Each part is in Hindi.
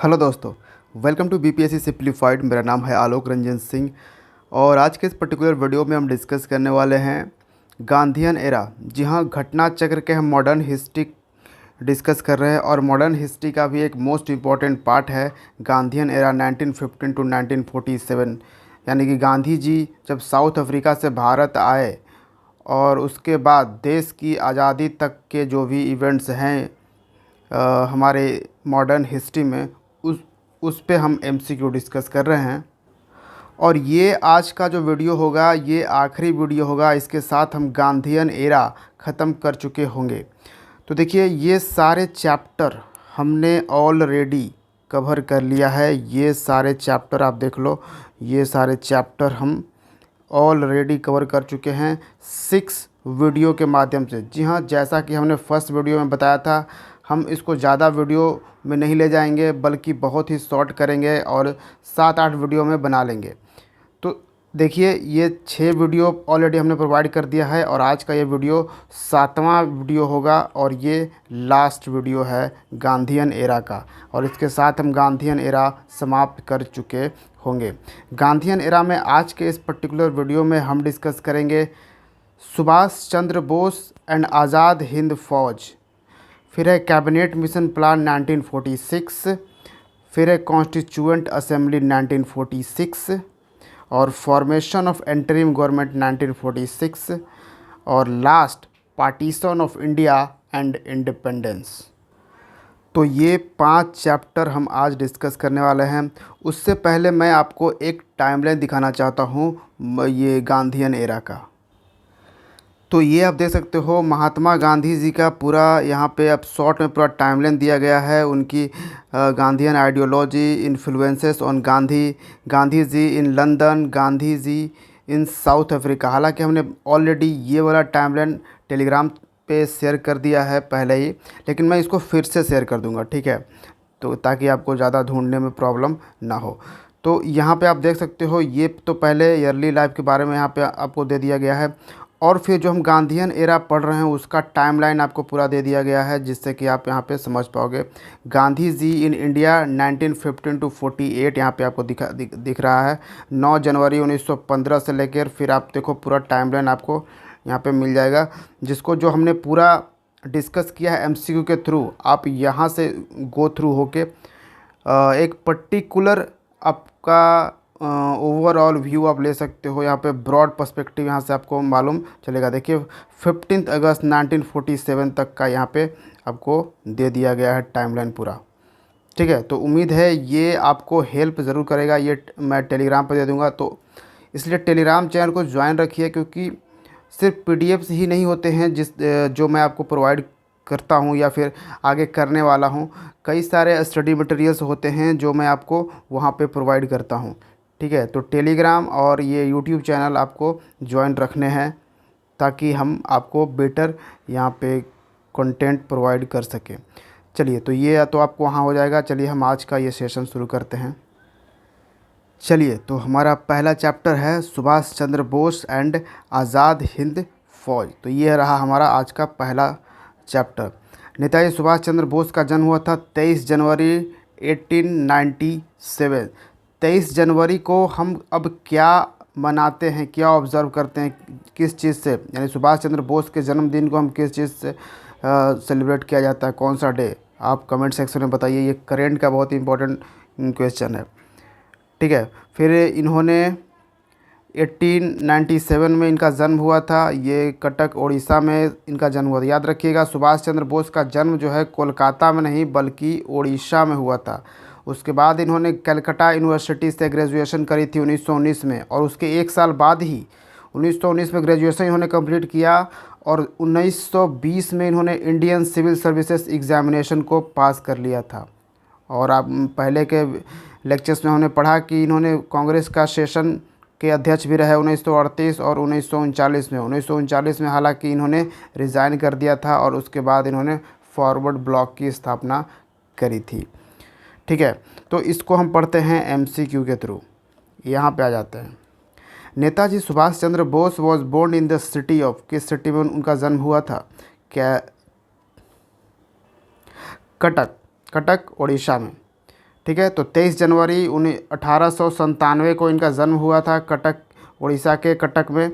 हेलो दोस्तों, वेलकम टू बीपीएससी सिंप्लीफाइड। मेरा नाम है आलोक रंजन सिंह और आज के इस पर्टिकुलर वीडियो में हम डिस्कस करने वाले हैं गांधीयन एरा। जी हाँ, घटना चक्र के हम मॉडर्न हिस्ट्री डिस्कस कर रहे हैं और मॉडर्न हिस्ट्री का भी एक मोस्ट इम्पॉर्टेंट पार्ट है गांधीयन एरा 1915 टू 1947। यानी कि गांधी जी जब साउथ अफ्रीका से भारत आए और उसके बाद देश की आज़ादी तक के जो भी इवेंट्स हैं हमारे मॉडर्न हिस्ट्री में उस पे हम एमसीक्यू डिस्कस कर रहे हैं। और ये आज का जो वीडियो होगा ये आखिरी वीडियो होगा, इसके साथ हम गांधीयन एरा ख़त्म कर चुके होंगे। तो देखिए, ये सारे चैप्टर हमने ऑलरेडी कवर कर लिया है। ये सारे चैप्टर आप देख लो, ये सारे चैप्टर हम ऑलरेडी कवर कर चुके हैं 6 वीडियो के माध्यम से। जी हाँ, जैसा कि हमने फर्स्ट वीडियो में बताया था, हम इसको ज़्यादा वीडियो में नहीं ले जाएंगे बल्कि बहुत ही शॉर्ट करेंगे और 7-8 वीडियो में बना लेंगे। तो देखिए, ये 6 वीडियो ऑलरेडी हमने प्रोवाइड कर दिया है और आज का ये वीडियो 7वां वीडियो होगा और ये लास्ट वीडियो है गांधीयन एरा का। और इसके साथ हम गांधीयन एरा समाप्त कर चुके होंगे। गांधीयन एरा में आज के इस पर्टिकुलर वीडियो में हम डिस्कस करेंगे सुभाष चंद्र बोस एंड आज़ाद हिंद फौज, फिर है कैबिनेट मिशन प्लान 1946, फिर है कॉन्स्टिट्यूएंट असेंबली 1946 और फॉर्मेशन ऑफ इंटरिम गवर्नमेंट 1946 और last partition of India and independence. तो ये 5 चैप्टर हम आज डिस्कस करने वाले हैं। उससे पहले मैं आपको एक टाइमलाइन दिखाना चाहता हूँ ये गांधीयन एरा का। तो ये आप देख सकते हो, महात्मा गांधी जी का पूरा यहाँ पे अब शॉर्ट में पूरा टाइमलाइन दिया गया है। उनकी Gandhian ideology, influences on Gandhi ji in London, Gandhi ji in South Africa. हालांकि हमने ऑलरेडी ये वाला टाइमलाइन टेलीग्राम पे शेयर कर दिया है पहले ही, लेकिन मैं इसको फिर से शेयर कर दूंगा, ठीक है, तो ताकि आपको ज़्यादा ढूंढने में प्रॉब्लम ना हो। तो यहाँ पे आप देख सकते हो, ये तो पहले ईयरली लाइफ के बारे में यहाँ पे आपको दे दिया गया है और फिर जो हम गांधीयन एरा पढ़ रहे हैं उसका टाइमलाइन आपको पूरा दे दिया गया है, जिससे कि आप यहाँ पे समझ पाओगे। Gandhi ji in India 1915 to 48 यहाँ पे आपको दिख रहा है। 9 जनवरी 1915 से लेकर फिर आप देखो पूरा टाइमलाइन आपको यहाँ पे मिल जाएगा, जिसको जो हमने पूरा डिस्कस किया है एमसीक्यू के थ्रू। आप यहाँ से गो थ्रू होके एक पर्टिकुलर आपका ओवरऑल व्यू आप ले सकते हो। यहाँ पे ब्रॉड पर्सपेक्टिव यहाँ से आपको मालूम चलेगा। देखिए 15 अगस्त 1947 तक का यहाँ पे आपको दे दिया गया है टाइमलाइन पूरा, ठीक है। तो उम्मीद है ये आपको हेल्प ज़रूर करेगा। ये मैं टेलीग्राम पर दे दूँगा, तो इसलिए टेलीग्राम चैनल को ज्वाइन रखिए, क्योंकि सिर्फ पीडीएफ्स ही नहीं होते हैं जो मैं आपको प्रोवाइड करता हूँ या फिर आगे करने वाला हूँ। कई सारे स्टडी मटेरियल्स होते हैं जो मैं आपको वहाँ पे प्रोवाइड करता हूँ, ठीक है। तो टेलीग्राम और ये यूट्यूब चैनल आपको ज्वाइन रखने हैं ताकि हम आपको बेटर यहाँ पे कंटेंट प्रोवाइड कर सकें। चलिए, तो ये तो आपको वहाँ हो जाएगा। चलिए हम आज का ये सेशन शुरू करते हैं। चलिए, तो हमारा पहला चैप्टर है सुभाष चंद्र बोस एंड आज़ाद हिंद फौज। तो ये रहा हमारा आज का पहला चैप्टर। नेताजी सुभाष चंद्र बोस का जन्म हुआ था 23 जनवरी 1897। 23 जनवरी को हम अब क्या मनाते हैं, क्या ऑब्ज़र्व करते हैं, किस चीज़ से, यानी सुभाष चंद्र बोस के जन्मदिन को हम किस चीज़ से सेलिब्रेट किया जाता है, कौन सा डे? आप कमेंट सेक्शन में बताइए। ये करेंट का बहुत ही इंपॉर्टेंट क्वेश्चन है, ठीक है। फिर इन्होंने 1897 में इनका जन्म हुआ था। ये कटक उड़ीसा में इनका जन्म हुआ था। याद रखिएगा, सुभाष चंद्र बोस का जन्म जो है कोलकाता में नहीं बल्कि उड़ीसा में हुआ था। उसके बाद इन्होंने कलकत्ता यूनिवर्सिटी से ग्रेजुएशन करी थी 1919 में, और उसके 1 साल बाद ही 1919 में ग्रेजुएशन इन्होंने कंप्लीट किया और 1920 में इन्होंने इंडियन सिविल सर्विसेज एग्ज़ामिनेशन को पास कर लिया था। और आप पहले के लेक्चर्स में हमने पढ़ा कि इन्होंने कांग्रेस का सेशन के अध्यक्ष भी रहे 1938 और 1939 में। 1939 में हालांकि इन्होंने रिज़ाइन कर दिया था और उसके बाद इन्होंने फॉरवर्ड ब्लॉक की स्थापना करी थी, ठीक है। तो इसको हम पढ़ते हैं एमसीक्यू के थ्रू। यहाँ पे आ जाते हैं। Netaji Subhash Chandra Bose was born in the city of, किस सिटी में उनका जन्म हुआ था? क्या? कटक, कटक उड़ीसा में, ठीक है। तो 23 जनवरी 1897 को इनका जन्म हुआ था कटक, उड़ीसा के कटक में।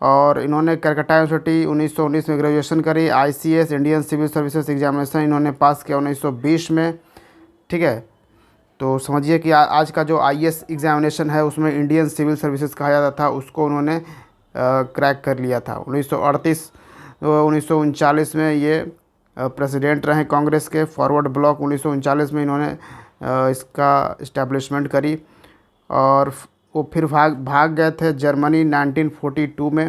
और इन्होंने कलकत्ता यूनिवर्सिटी 1919 में ग्रेजुएशन करी। ICS Indian civil services examination इन्होंने पास किया 1920 में। ठीक है। तो समझिए कि आज का जो आईएएस एग्जामिनेशन है उसमें इंडियन सिविल सर्विसेज कहा जाता था, उसको उन्होंने क्रैक कर लिया था। 1939 में ये प्रेसिडेंट रहे कांग्रेस के। फॉरवर्ड ब्लॉक 1939 में इन्होंने इसका इस्टेब्लिशमेंट करी। और वो फिर भाग गए थे जर्मनी 1942 में।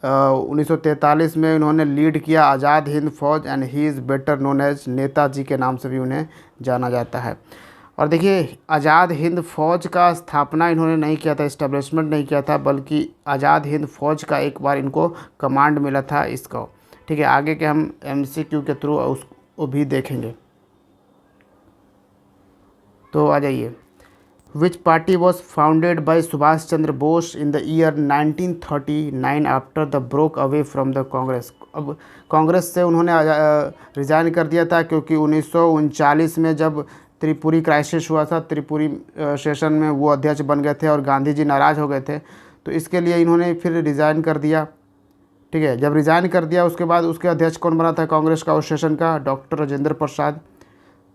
1943 में इन्होंने लीड किया Azad Hind Fauj, and he is better known as Netaji के नाम से भी उन्हें जाना जाता है। और देखिए, आज़ाद हिंद फ़ौज का स्थापना इन्होंने नहीं किया था, इस्टेब्लिशमेंट नहीं किया था, बल्कि आज़ाद हिंद फ़ौज का एक बार इनको कमांड मिला था इसका। ठीक है। आगे के हम एमसीक्यू के थ्रू उसको भी देखेंगे। तो आ जाइए, विच party was founded by Subhash Chandra Bose in the year 1939 after the broke away from the Congress. अब कांग्रेस से उन्होंने रिज़ाइन कर दिया था, क्योंकि 1939 में जब त्रिपुरी क्राइसिस हुआ था, त्रिपुरी सेशन में वो अध्यक्ष बन गए थे और गांधी जी नाराज़ हो गए थे, तो इसके लिए इन्होंने फिर रिज़ाइन कर दिया। ठीक है। जब रिज़ाइन कर दिया उसके बाद उसके अध्यक्ष कौन बना था कांग्रेस का उस सेशन का? डॉक्टर राजेंद्र प्रसाद।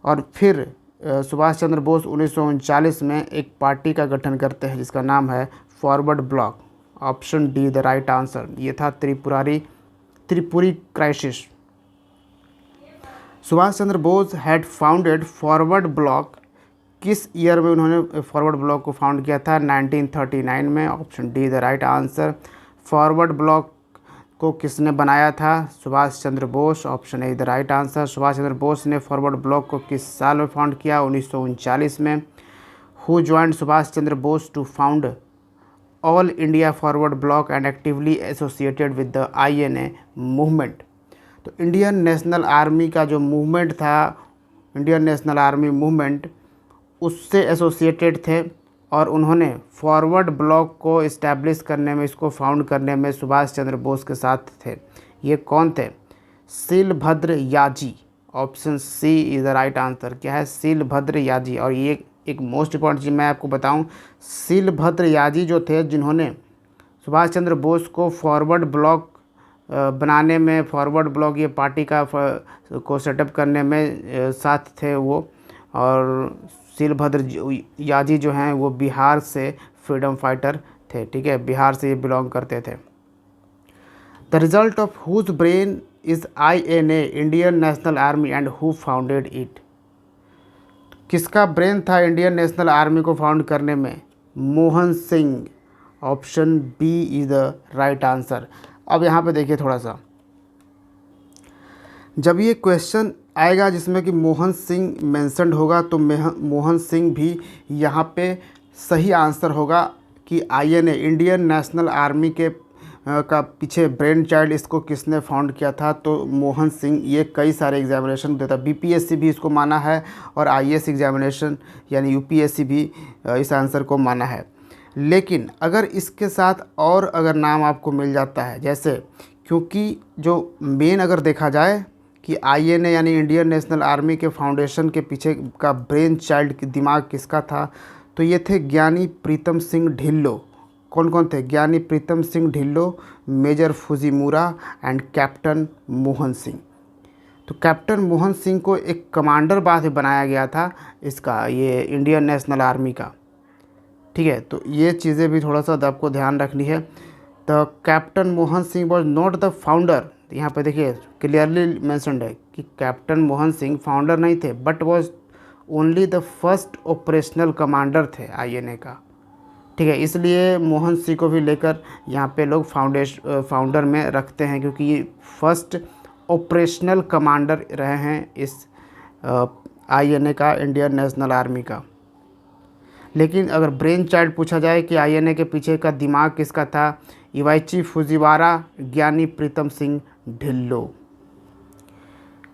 और फिर सुभाष चंद्र बोस 1939 में एक पार्टी का गठन करते हैं जिसका नाम है forward block. Option D the right answer. ये था Tripuri crisis. Subhash Chandra Bose had founded forward block. किस ईयर में उन्होंने फॉरवर्ड ब्लॉक को फाउंड किया था? 1939 में। Option D the right answer. Forward Bloc को किसने बनाया था? Subhash Chandra Bose. Option A the right answer. Subhash Chandra Bose ने फॉरवर्ड ब्लॉक को किस साल में फाउंड किया? 1939 में। Who joined Subhash Chandra Bose to found all India forward bloc and actively associated with the INA movement. तो इंडियन नेशनल आर्मी का जो मूवमेंट था, इंडियन नेशनल आर्मी मूवमेंट, उससे एसोसिएटेड थे और उन्होंने फॉरवर्ड ब्लॉक को इस्टेब्लिश करने में, इसको फाउंड करने में सुभाष चंद्र बोस के साथ थे। ये कौन थे? Shilbhadra Yaji. Option C is the right answer. क्या है? सीलभद्र याजी। और ये एक मोस्ट इंपॉर्टेंट चीज़ मैं आपको बताऊं, सीलभद्र याजी जो थे, जिन्होंने सुभाष चंद्र बोस को फॉरवर्ड ब्लॉक बनाने में, फॉरवर्ड ब्लॉक ये पार्टी का को सेटअप करने में साथ थे वो। और सीलभद्र याजी जो हैं वो बिहार से फ्रीडम फाइटर थे। ठीक है। बिहार से ये बिलोंग करते थे। The result of whose brain is INA Indian national army and who founded it. किसका ब्रेन था इंडियन नेशनल आर्मी को फाउंड करने में? Mohan Singh. Option B is the right answer. अब यहाँ पे देखिए थोड़ा सा, जब ये क्वेश्चन आएगा जिसमें कि मोहन सिंह मेंशन्ड होगा, तो मोहन सिंह भी यहाँ पे सही आंसर होगा कि INA इंडियन नेशनल आर्मी के का पीछे ब्रेन चाइल्ड इसको किसने फाउंड किया था? तो मोहन सिंह। ये कई सारे एग्जामिनेशन देता, BPSC भी इसको माना है और IAS एग्जामिनेशन यानी UPSC भी इस आंसर को माना है। लेकिन अगर इसके साथ और अगर नाम आपको मिल जाता है, जैसे, क्योंकि जो मेन अगर देखा जाए कि INA यानी इंडियन नेशनल आर्मी के फाउंडेशन के पीछे का ब्रेन चाइल्ड दिमाग किसका था? तो ये थे ज्ञानी प्रीतम सिंह ढिल्लो। कौन कौन थे? Giani Pritam Singh Dhillon, major Fujimura and captain Mohan Singh. तो कैप्टन मोहन सिंह को एक कमांडर बाद में बनाया गया था इसका, ये इंडियन नेशनल आर्मी का। ठीक है। तो ये चीज़ें भी थोड़ा सा आपको ध्यान रखनी है। The captain Mohan Singh was not the founder. यहाँ पे देखिए क्लियरली मेंशन्ड है कि कैप्टन मोहन सिंह फाउंडर नहीं थे, but was only the first operational commander थे INA का। ठीक है। इसलिए मोहन सिंह को भी लेकर यहाँ पे लोग फाउंडर में रखते हैं, क्योंकि ये फर्स्ट ऑपरेशनल कमांडर रहे हैं इस INA का, इंडियन नेशनल आर्मी का। लेकिन अगर ब्रेन चाइल्ड पूछा जाए कि INA के पीछे का दिमाग किसका था? इवाइची फुजीवारा, ज्ञानी प्रीतम सिंह ढिल्लो।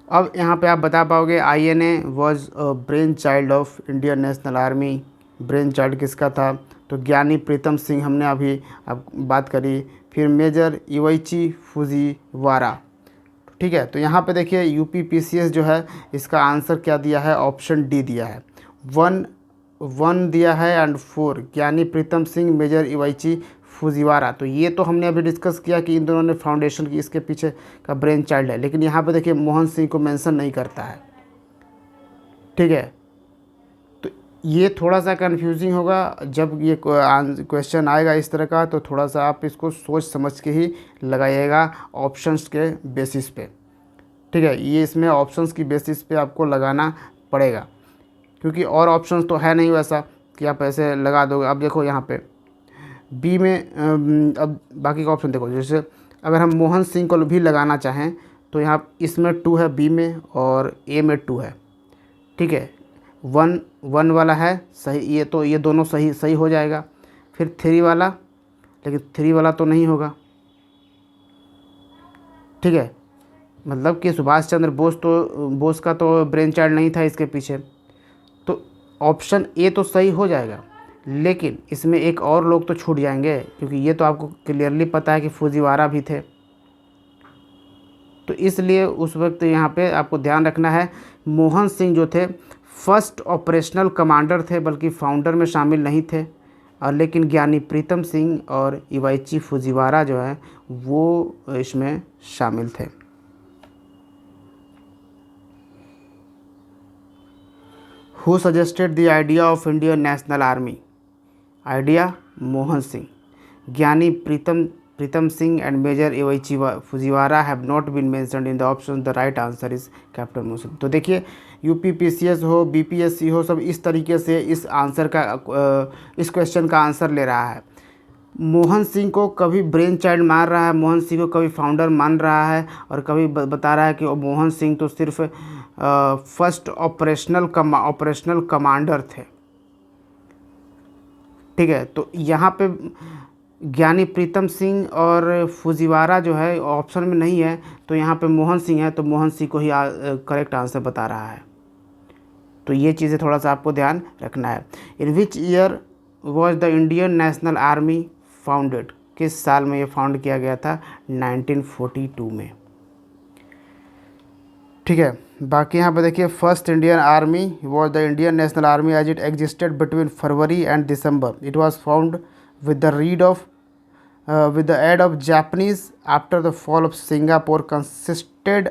अब यहाँ पे आप बता पाओगे INA was brain child of Indian national army. Brain child किसका था? तो ज्ञानी प्रीतम सिंह हमने अभी अब बात करी। फिर मेजर इवाइची फुजीवारा। ठीक है। तो यहाँ पे देखिए UPPCS जो है इसका आंसर क्या दिया है? ऑप्शन डी दिया है। वन वन दिया है एंड 4 ज्ञानी Pritam Singh, major Iwaichi Fujiwara. तो ये तो हमने अभी डिस्कस किया कि इन दोनों ने फाउंडेशन की इसके पीछे का ब्रेन चाइल्ड है, लेकिन यहाँ पे देखिए मोहन सिंह को मेंशन नहीं करता है। ठीक है, तो ये थोड़ा सा कंफ्यूजिंग होगा जब ये क्वेश्चन आएगा इस तरह का, तो थोड़ा सा आप इसको सोच समझ के ही लगाइएगा ऑप्शंस के बेसिस पे। ठीक है, ये इसमें ऑप्शंस की बेसिस पे आपको लगाना पड़ेगा, क्योंकि और ऑप्शंस तो है नहीं वैसा कि आप ऐसे लगा दोगे। अब देखो यहाँ पे बी में अब बाकी का ऑप्शन देखो, जैसे अगर हम मोहन सिंह को भी लगाना चाहें तो यहाँ इसमें 2 है बी में और ए में 2 है। ठीक है, 1 वाला है सही, ये तो ये दोनों सही सही हो जाएगा। फिर 3 वाला, लेकिन 3 वाला तो नहीं होगा। ठीक है, मतलब कि सुभाष चंद्र बोस का तो ब्रेन चाइल्ड नहीं था इसके पीछे, तो ऑप्शन ए तो सही हो जाएगा। लेकिन इसमें एक और लोग तो छूट जाएंगे, क्योंकि ये तो आपको क्लियरली पता है कि फुजीवारा भी थे। तो इसलिए उस वक्त यहाँ पे आपको ध्यान रखना है, मोहन सिंह जो थे फर्स्ट ऑपरेशनल कमांडर थे, बल्कि फाउंडर में शामिल नहीं थे। और लेकिन ज्ञानी प्रीतम सिंह और इवाइची फुजीवारा जो है वो इसमें शामिल थे। Who suggested the idea of Indian national Army? Idea Mohan Singh. Giani Pritam Singh and major Iwaichi Fujiwara have not been mentioned in the option. The right answer is captain Mohan Singh. तो देखिए यूपीपीसीएस हो, बीपीएससी हो, सब इस तरीके से इस आंसर का इस क्वेश्चन का आंसर ले रहा है। मोहन सिंह को कभी ब्रेन चाइल्ड मान रहा है, मोहन सिंह को कभी फाउंडर मान रहा है, और कभी बता रहा है कि मोहन सिंह तो सिर्फ फर्स्ट ऑपरेशनल कमांडर थे। ठीक है, तो यहाँ पे ज्ञानी प्रीतम सिंह और फुजीवारा जो है ऑप्शन में नहीं है, तो यहाँ पे मोहन सिंह है, तो मोहन सिंह को ही करेक्ट आंसर बता रहा है। तो ये चीज़ें थोड़ा सा आपको ध्यान रखना है। In which year was the Indian national Army founded? किस साल में ये फाउंड किया गया था? 1942 में। ठीक है, बाकी यहाँ पे देखिए first Indian army was the Indian national army as it existed between February and December. It was found with the aid of Japanese after the fall of Singapore, consisted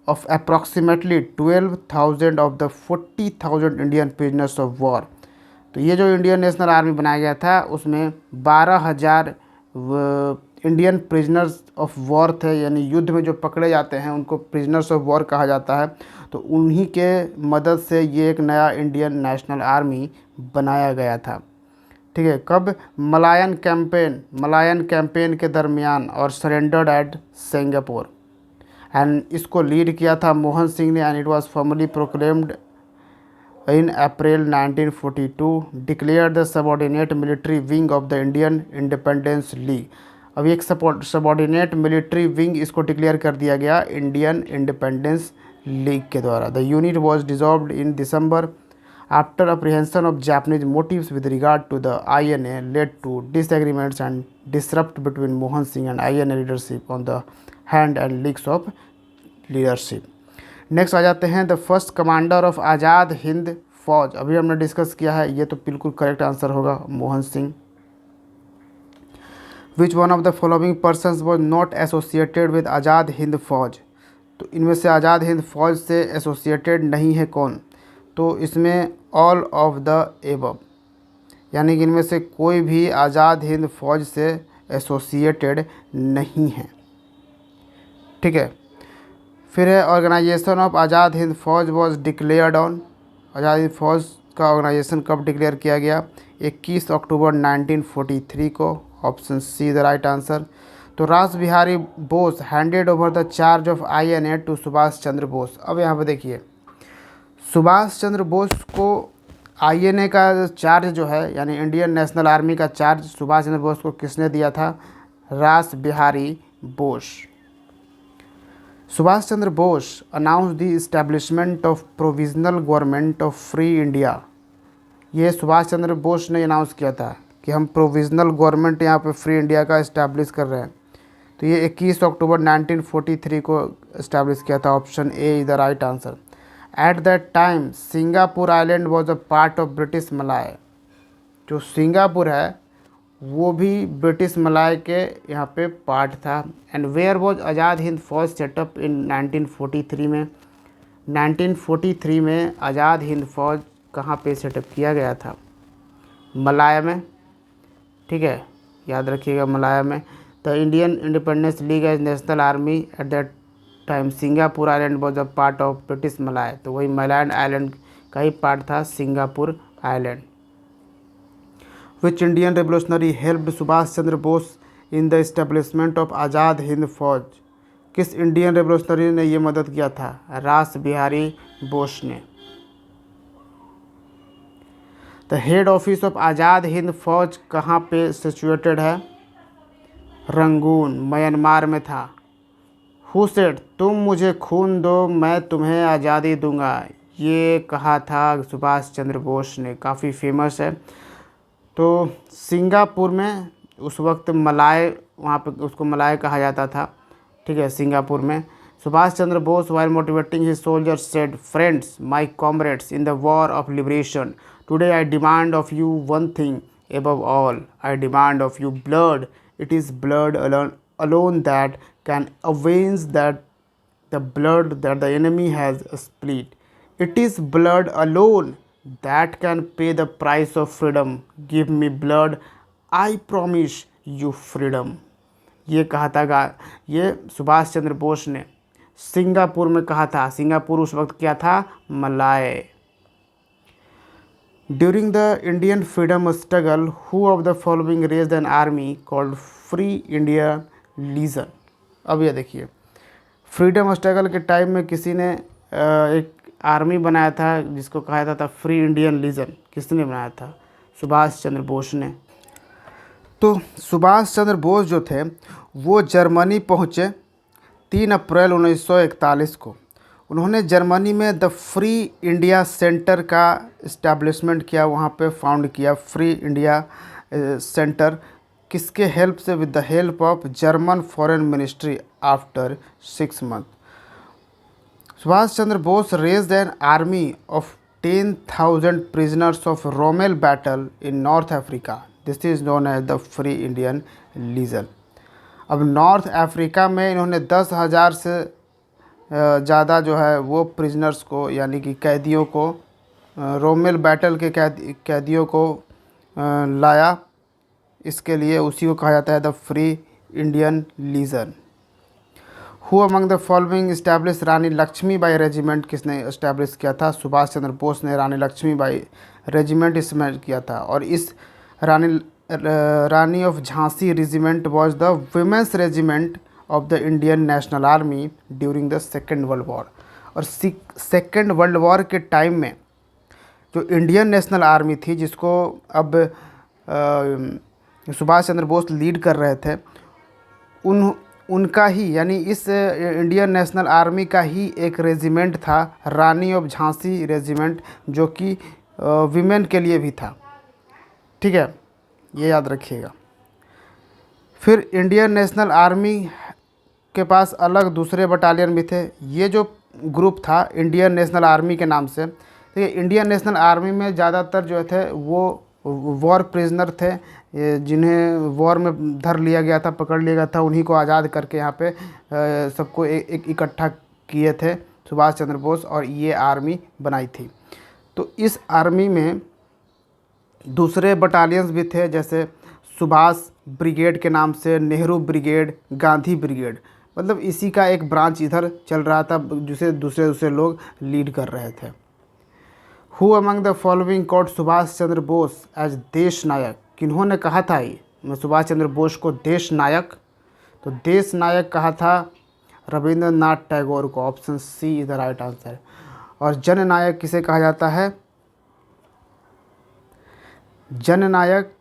of approximately 12,000 of the 40,000 Indian prisoners of war। तो ये जो इंडियन नेशनल आर्मी बनाया गया था उसमें 12,000 इंडियन प्रिजनर्स ऑफ वॉर थे, यानी युद्ध में जो पकड़े जाते हैं उनको प्रिजनर्स ऑफ वॉर कहा जाता है। तो उन्हीं के मदद से ये एक नया इंडियन नेशनल आर्मी बनाया गया था। ठीक है, कब? मलायन कैंपेन के दरमियान और सरेंडर्ड एट सिंगापुर। एंड इसको लीड किया था मोहन सिंह ने, and it was formally proclaimed in April 1942, declare the subordinate military wing of the Indian Independence league. अब एक सबऑर्डिनेट मिलिट्री विंग इसको डिक्लेयर कर दिया गया इंडियन इंडिपेंडेंस लीग के द्वारा। The unit was dissolved in December after apprehension of Japanese motives with regard to the INA led to disagreements and disrupt between Mohan Singh and INA leadership on the hand and leaks of leadership। Next आ जाते हैं the first commander of Azad Hind Fauj. अभी हमने डिस्कस किया है, ये तो बिल्कुल करेक्ट आंसर होगा Mohan Singh. Which one of the following persons was not associated with Azad Hind Fauj? तो इनमें से आज़ाद हिंद फौज से एसोसिएटेड नहीं है कौन? तो इसमें ऑल ऑफ द एबव, यानी कि इनमें से कोई भी आज़ाद हिंद फौज से एसोसिएटेड नहीं है। ठीक है, फिर है organisation of Azad Hind Fauj was declared on. आज़ाद हिंद फौज का ऑर्गेनाइजेशन कब डिक्लेयर किया गया? 21 अक्टूबर 1943 को। Option C the right answer. तो Rash Behari Bose handed over the charge of INA to Subhash Chandra Bose. अब यहाँ पर देखिए सुभाष चंद्र बोस को INA का चार्ज जो है, यानी इंडियन नेशनल आर्मी का चार्ज सुभाष चंद्र बोस को किसने दिया था? Rash Behari Bose. Subhash Chandra Bose announce the establishment of provisional government of free India. ये सुभाष चंद्र बोस ने अनाउंस किया था कि हम प्रोविजनल गवर्नमेंट यहाँ पे फ्री इंडिया का इस्टेब्लिश कर रहे हैं। तो ये 21 अक्टूबर 1943 को इस्टेब्लिश किया था। Option A is the right answer. At that time Singapore island was a part of British Malay. जो सिंगापुर है वो भी ब्रिटिश मलाय के यहाँ पे पार्ट था। एंड वेयर वॉज आज़ाद हिंद फौज सेटअप इन 1943 में। 1943 में आज़ाद हिंद फौज कहाँ पे सेटअप किया गया था? मलाया में, ठीक है, याद रखिएगा मलाया में। The Indian Independence League as National Army at that time Singapore island was a part of British Malay. तो वही मलैंड आइलैंड का ही पार्ट था Singapore island. Which Indian revolutionary helped Subhash Chandra Bose in the establishment of Azad Hind Fauj. किस इंडियन रेवोल्यूशनरी ने ये मदद किया था? रास बिहारी बोस ने। The head office of Azad Hind फौज कहाँ पे सिचुएटेड है? रंगून, म्यांमार में था। हु सेड तुम मुझे खून दो मैं तुम्हें आज़ादी दूंगा, ये कहा था सुभाष चंद्र बोस ने। काफ़ी फेमस है। तो सिंगापुर में उस वक्त मलाय, वहाँ पे उसको मलाय कहा जाता था, ठीक है, सिंगापुर में। Subhash Chandra Bose while motivating his soldiers said, friends my comrades in the war of liberation, today I demand of you one thing above all, I demand of you blood. It is blood alone that can avenge the blood that the enemy has spilled. It is blood alone that can pay the price of freedom. Give me blood, I promise you freedom. ये कहा था ये सुभाष चंद्र बोस ने सिंगापुर में कहा था। सिंगापुर उस वक्त क्या था? मलाय। During the Indian freedom struggle, who of the following raised an army called Free India Legion? अब ये देखिए, फ्रीडम स्ट्रगल के टाइम में किसी ने एक आर्मी बनाया था जिसको कहा जाता था फ्री इंडियन लीजन। किसने बनाया था? सुभाष चंद्र बोस ने। तो सुभाष चंद्र बोस जो थे वो जर्मनी पहुँचे 3 अप्रैल 1941 को। उन्होंने जर्मनी में द फ्री इंडिया सेंटर का इस्टेब्लिशमेंट किया, वहाँ पे फाउंड किया फ्री इंडिया सेंटर। किसके हेल्प से? With the help of German foreign ministry after 6 month. Subhash Chandra Bose raised an army of 10,000 prisoners of Rommel battle in North Africa. This is known as the free Indian legion. अब नॉर्थ अफ्रीका में इन्होंने 10,000 से ज़्यादा जो है वो प्रिजनर्स को, यानी कि कैदियों को, रोमेल बैटल के कैदियों को लाया। इसके लिए उसी को कहा जाता है the free Indian legion. Who among the following establish Rani Lakshmibai regiment? किसने इस्टेब्लिश किया था? सुभाष चंद्र बोस ने रानी लक्ष्मीबाई रेजिमेंट इसमें किया था। और इस Rani of Jhansi regiment was the women's regiment of the Indian national Army during the Second World War. और सेकेंड वर्ल्ड वॉर के टाइम में जो इंडियन नेशनल आर्मी थी, जिसको अब सुभाष चंद्र बोस लीड कर रहे थे, उनका ही, यानी इस इंडियन नेशनल आर्मी का ही एक रेजिमेंट था रानी ऑफ झांसी रेजिमेंट, जो कि विमेन के लिए भी था, ठीक है, ये याद रखिएगा। फिर इंडियन नेशनल आर्मी के पास अलग दूसरे बटालियन भी थे। ये जो ग्रुप था इंडियन नेशनल आर्मी के नाम से, ठीक है, इंडियन नेशनल आर्मी में ज़्यादातर जो थे वो वॉर प्रिजनर थे, जिन्हें वॉर में धर लिया गया था, पकड़ लिया गया था। उन्हीं को आज़ाद करके यहाँ पे सबको एक इकट्ठा किए थे सुभाष चंद्र बोस, और ये आर्मी बनाई थी। तो इस आर्मी में दूसरे बटालियंस भी थे, जैसे सुभाष ब्रिगेड के नाम से, नेहरू ब्रिगेड, गांधी ब्रिगेड। मतलब इसी का एक ब्रांच इधर चल रहा था, जिसे दूसरे लोग लीड कर रहे थे। Who among the following called Subhash Chandra Bose as Desh Nayak? किन्होंने कहा था ये सुभाष चंद्र बोस को देश नायक? तो देश नायक कहा था रविंद्रनाथ टैगोर को। Option C is the right answer. और जननायक किसे कहा जाता है? जननायक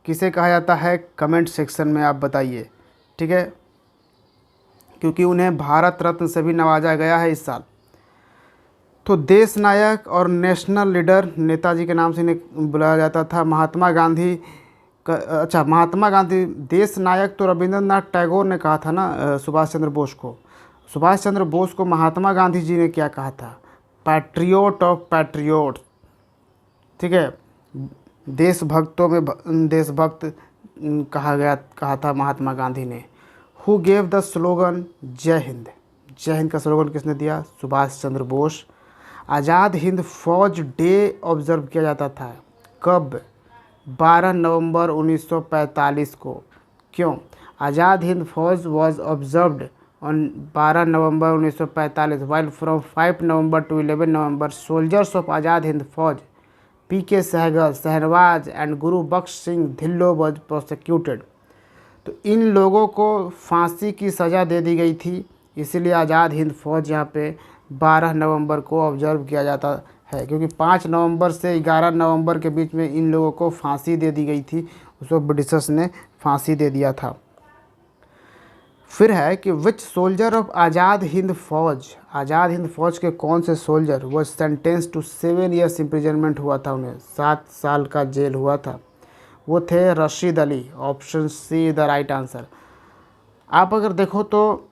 किसे कहा जाता है? कमेंट सेक्शन में आप बताइए, ठीक है, क्योंकि उन्हें भारत रत्न से भी नवाजा गया है इस साल। तो देश नायक और नेशनल लीडर नेताजी के नाम से इन्हें बुलाया जाता था। महात्मा गांधी महात्मा गांधी। देश नायक तो रविंद्रनाथ टैगोर ने कहा था ना सुभाष चंद्र बोस को। सुभाष चंद्र बोस को महात्मा गांधी जी ने क्या कहा था? पैट्रियोट ऑफ पैट्रियोट, ठीक है, देशभक्तों में देशभक्त कहा था महात्मा गांधी ने। हु गेव द स्लोगन जय हिंद, जय हिंद का स्लोगन किसने दिया? सुभाष चंद्र बोस। आज़ाद हिंद फौज डे ऑब्जर्व किया जाता था कब? 12 नवंबर 1945 को। क्यों? Azad Hind Fauj was observed on 12 November 1945 while from 5 November to 11 November soldiers of Azad Hind Fauj PK Sahgal, Shahnawaz and Guru Bakhsh Singh Dhillon was prosecuted. तो इन लोगों को फांसी की सज़ा दे दी गई थी, इसीलिए आज़ाद हिंद फौज यहाँ पे 12 नवंबर को ऑब्जर्व किया जाता है, क्योंकि 5 नवंबर से 11 नवंबर के बीच में इन लोगों को फांसी दे दी गई थी, उसको ब्रिटिशर्स ने फांसी दे दिया था। फिर है कि विच सोल्जर ऑफ आज़ाद हिंद फौज के कौन से सोल्जर वो सेंटेंस टू 7 ईयर्स इम्प्रिजनमेंट हुआ था, उन्हें 7 साल का जेल हुआ था? वो थे Rashid Ali. Option C the right answer. आप अगर देखो तो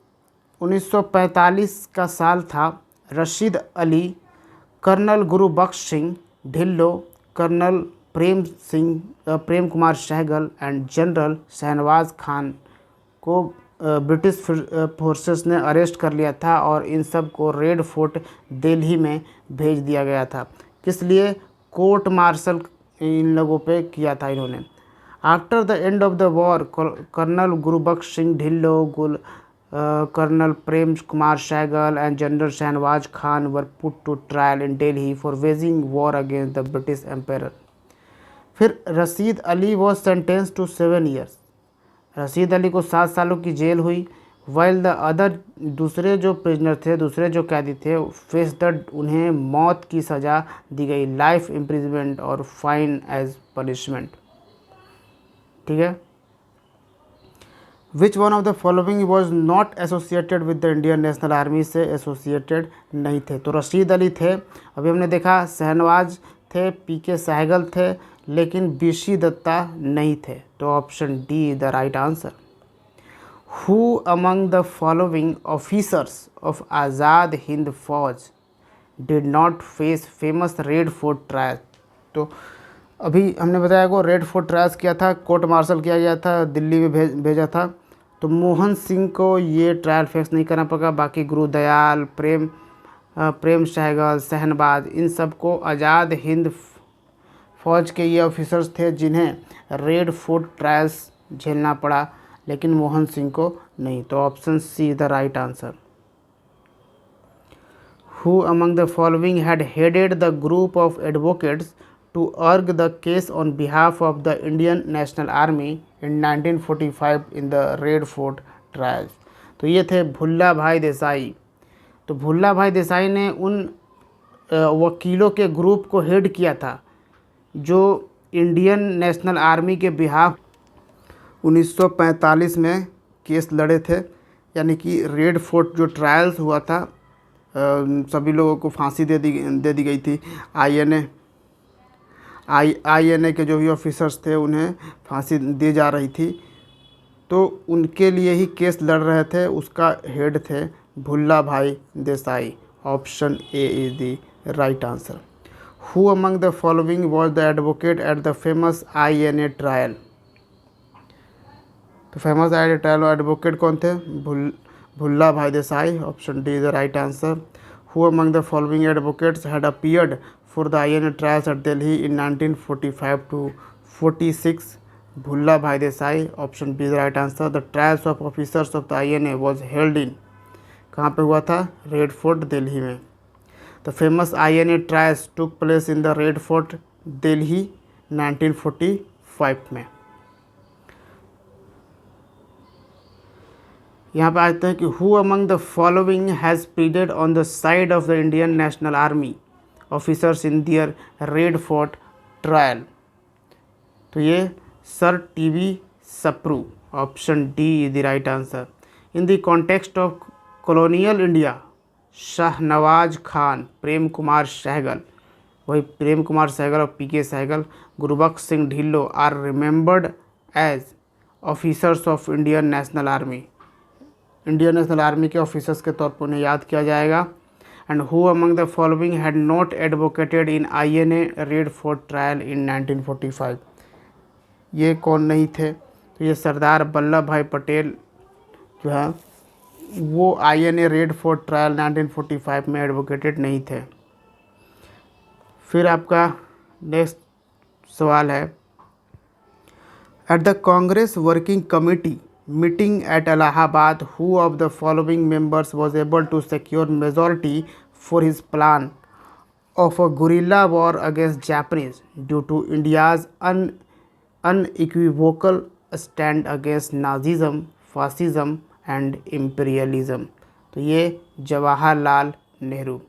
1945 का साल था। Rashid Ali, colonel Guru Bakhsh Singh Dhillon, colonel Prem Kumar Sahgal and general Shahnawaz Khan को ब्रिटिश फोर्सेस ने अरेस्ट कर लिया था और इन सब को रेड फोर्ट दिल्ली में भेज दिया गया था। किस लिए? कोर्ट मार्शल इन लोगों पे किया था इन्होंने। After the end of the war colonel Guru Bakhsh Singh Dhillon, colonel Prem Kumar Sahgal and general Shahnawaz Khan were put to trial in Delhi for waging war against the British Empire. फिर Rashid Ali was sentence to 7 years. Rashid Ali को 7 सालों की जेल हुई। वाइल द अदर, दूसरे जो प्रिजनर थे, दूसरे जो कैदी थे, फेस द, उन्हें मौत की सज़ा दी गई, लाइफ इम्प्रिजमेंट और फाइन एज पनिशमेंट। ठीक है। Which one of the following was not associated with the Indian national army, से एसोसिएटेड नहीं थे? तो रशीद अली थे, अभी हमने देखा, शहनवाज थे, पीके सहगल थे, लेकिन बीसी दत्ता नहीं थे। तो option D the right answer. Who among the following officers of Azad Hind Fauj did not face famous Red fort trial? तो अभी हमने बताया को रेड फोर्ट ट्रायल्स किया था, कोर्ट मार्शल किया गया था, दिल्ली में भेजा था। तो मोहन सिंह को ये ट्रायल फेस नहीं करना पड़ा। बाकी गुरुदयाल, प्रेम सहगल, शहनवाज, इन सब को आज़ाद हिंद फौज के ये ऑफिसर्स थे जिन्हें रेड फोर्ट ट्रायल्स झेलना पड़ा, लेकिन मोहन सिंह को नहीं। तो option C the right answer. Who among the following had headed the group of advocates to argue the case on behalf of the Indian national Army in 1945 in the red Fort trials? तो ये थे भुल्ला भाई देसाई। तो भुल्ला भाई देसाई ने उन वकीलों के ग्रुप को हेड किया था जो इंडियन नेशनल आर्मी के बिहाफ 1945 में केस लड़े थे। यानी कि रेड फोर्ट जो ट्रायल्स हुआ था, सभी लोगों को फांसी दे दी गई थी। आईएनए के जो भी ऑफिसर्स थे उन्हें फांसी दी जा रही थी, तो उनके लिए ही केस लड़ रहे थे। उसका हेड थे Bhulabhai Desai. Option A is the right answer. Who among the following was the advocate at the famous INA trial? तो फेमस आईएनए ट्रायल एडवोकेट कौन थे? Bhulabhai Desai. Option D is the right answer. Who among the following advocates had appeared for the INA trials at Delhi in 1945 to 46? Bhulabhai Desai. Option B the right answer. The trials of officers of the INA was held in, कहाँ पे हुआ था? रेड फोर्ट दिल्ली में। The famous INA trials took place in the red fort Delhi 1945 में। यहाँ पे आते हैं कि who among the following has pleaded on the side of the Indian national army officers in their red fort trial? तो ये sir TB Sapru. Option D is the right answer. In the context of colonial India, Shahnawaz Khan, प्रेम कुमार सहगल, वही प्रेम कुमार सहगल और PK Sahgal, Gurubakhsh Singh Dhillon are remembered as officers of Indian national Army. Indian national Army के ऑफिसर्स के तौर पर उन्हें याद किया जाएगा। And who among the following had not advocated in INA red for trial in 1945। ये कौन नहीं थे? तो ये सरदार वल्लभ भाई पटेल जो है वो INA रेड फॉर ट्रायल 1945 में एडवोकेटेड नहीं थे। फिर आपका नेक्स्ट सवाल है, at the Congress working committee meeting at Allahabad who of the following members was able to secure majority for his plan of a guerrilla war against Japanese due to India's unequivocal stand against Nazism, fascism and imperialism। तो ये जवाहरलाल नेहरू।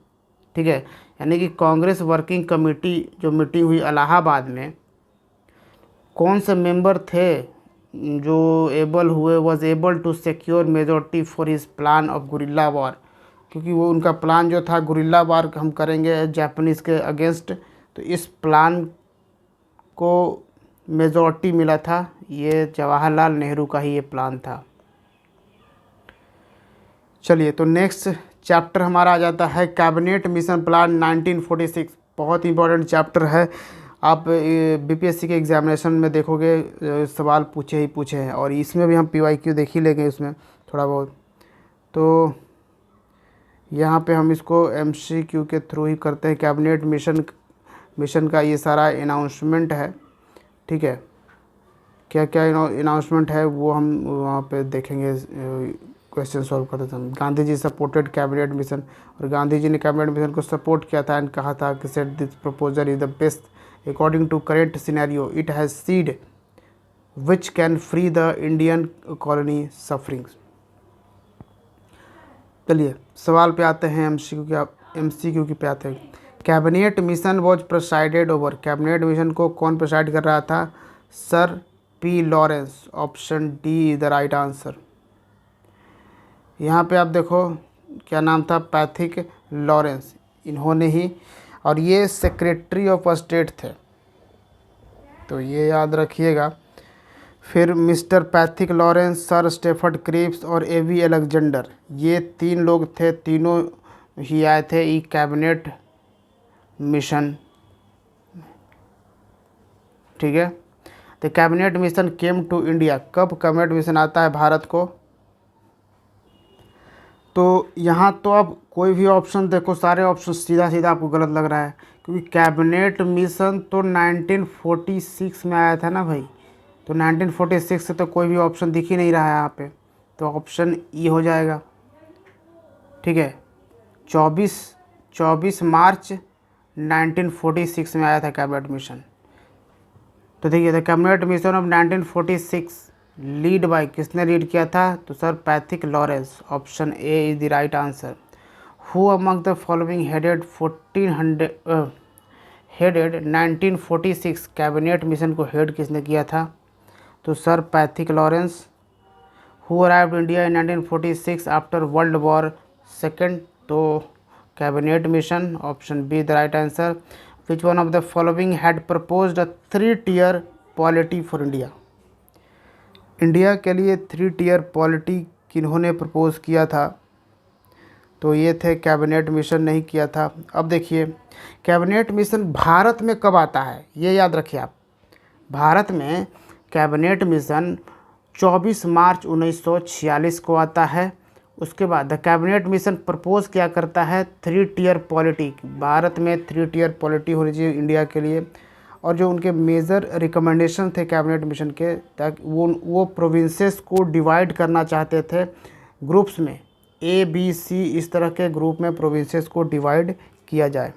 ठीक है, यानी कि कांग्रेस वर्किंग कमेटी जो मीटिंग हुई इलाहाबाद में, कौन से मेंबर थे जो was able to secure majority for his plan of guerrilla war, क्योंकि वो उनका प्लान जो था गुरिल्ला वार हम करेंगे जापानीज़ के अगेंस्ट, तो इस प्लान को मेजॉरिटी मिला था, ये जवाहरलाल नेहरू का ही ये प्लान था। चलिए, तो नेक्स्ट चैप्टर हमारा आ जाता है कैबिनेट मिशन प्लान 1946। बहुत इंपॉर्टेंट चैप्टर है, आप BPSC के एग्जामिनेशन में देखोगे सवाल पूछे ही पूछे हैं, और इसमें भी हम PYQ देख ही लेंगे उसमें थोड़ा बहुत। तो यहाँ पे हम इसको MCQ के थ्रू ही करते हैं। कैबिनेट मिशन का ये सारा अनाउंसमेंट है। ठीक है, क्या क्या अनाउंसमेंट है वो हम वहाँ पे देखेंगे, क्वेश्चन सॉल्व करते समय। Gandhi ji supported cabinet mission, और गांधी जी ने कैबिनेट मिशन को सपोर्ट किया था एंड कहा था कि said this proposal is the best according to current scenario, it has seed which can free the Indian colony sufferings. चलिए सवाल पे आते हैं, MCQ पे आते हैं। Cabinet mission was presided over, cabinet mission को कौन प्रेसाइड कर रहा था? Sir P Lawrence. Option D is the right answer. यहाँ पे आप देखो क्या नाम था, पैथिक लॉरेंस, इन्होंने ही, और ये सेक्रेटरी ऑफ स्टेट थे, तो ये याद रखिएगा। फिर mister Pethick Lawrence, sir Stafford Cripps और A.V. अलेक्जेंडर, ये 3 लोग थे, तीनों ही आए थे ई कैबिनेट मिशन। ठीक है, तो cabinet mission came to India, कब कैबिनेट मिशन आता है भारत को? तो यहाँ तो अब कोई भी ऑप्शन देखो, सारे ऑप्शन सीधा सीधा आपको गलत लग रहा है, क्योंकि कैबिनेट मिशन तो 1946 में आया था ना भाई, तो 1946 से तो कोई भी ऑप्शन दिख ही नहीं रहा है यहाँ पे, तो ऑप्शन ई हो जाएगा। ठीक है, 24 मार्च 1946 में आया था कैबिनेट मिशन। तो देखिए, the cabinet Mission of 1946 lead by, किसने लीड किया था? तो sir Pethick Lawrence. Option A is the right answer. Who among the following headed 1946 Cabinet mission को हेड किसने किया था? तो sir Pethick Lawrence. Who arrived India in 1946 after world war second? तो cabinet Mission. Option B the right answer. Which one of the following had proposed a 3-tier polity for India, India के लिए 3-tier पॉलिटी किन्होंने प्रपोज किया था? तो ये थे कैबिनेट मिशन, नहीं किया था। अब देखिए, कैबिनेट मिशन भारत में कब आता है ये याद रखिए आप। भारत में कैबिनेट मिशन 24 मार्च 1946 को आता है। उसके बाद द कैबिनेट मिशन प्रपोज क्या करता है? 3-tier पॉलिटी, भारत में 3-tier पॉलिटी होनी चाहिए इंडिया के लिए, और जो उनके मेजर रिकमेंडेशन थे कैबिनेट मिशन के, ताकि वो प्रोविंसेस को डिवाइड करना चाहते थे ग्रुप्स में, ABC इस तरह के ग्रुप में प्रोविंसेस को डिवाइड किया जाए।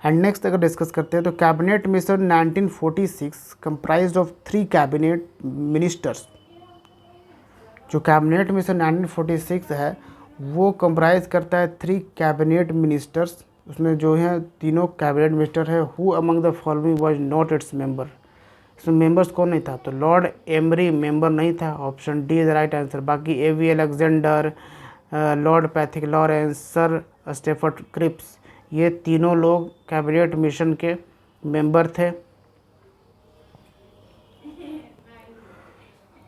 एंड नेक्स्ट अगर डिस्कस करते हैं तो cabinet mission 1946 comprised of 3 cabinet ministers. जो कैबिनेट मिशन 1946 है वो कंप्राइज करता है 3 कैबिनेट मिनिस्टर्स, उसमें जो है तीनों कैबिनेट मिनिस्टर है। Who among the following was not its member, इसमें मेंबर्स कौन नहीं था? तो लॉर्ड एमरी मेंबर नहीं था। Option D is the right answer. बाकी A.V. Alexander, lord Pethick Lawrence, sir Stafford Cripps, ये तीनों लोग कैबिनेट मिशन के मेंबर थे।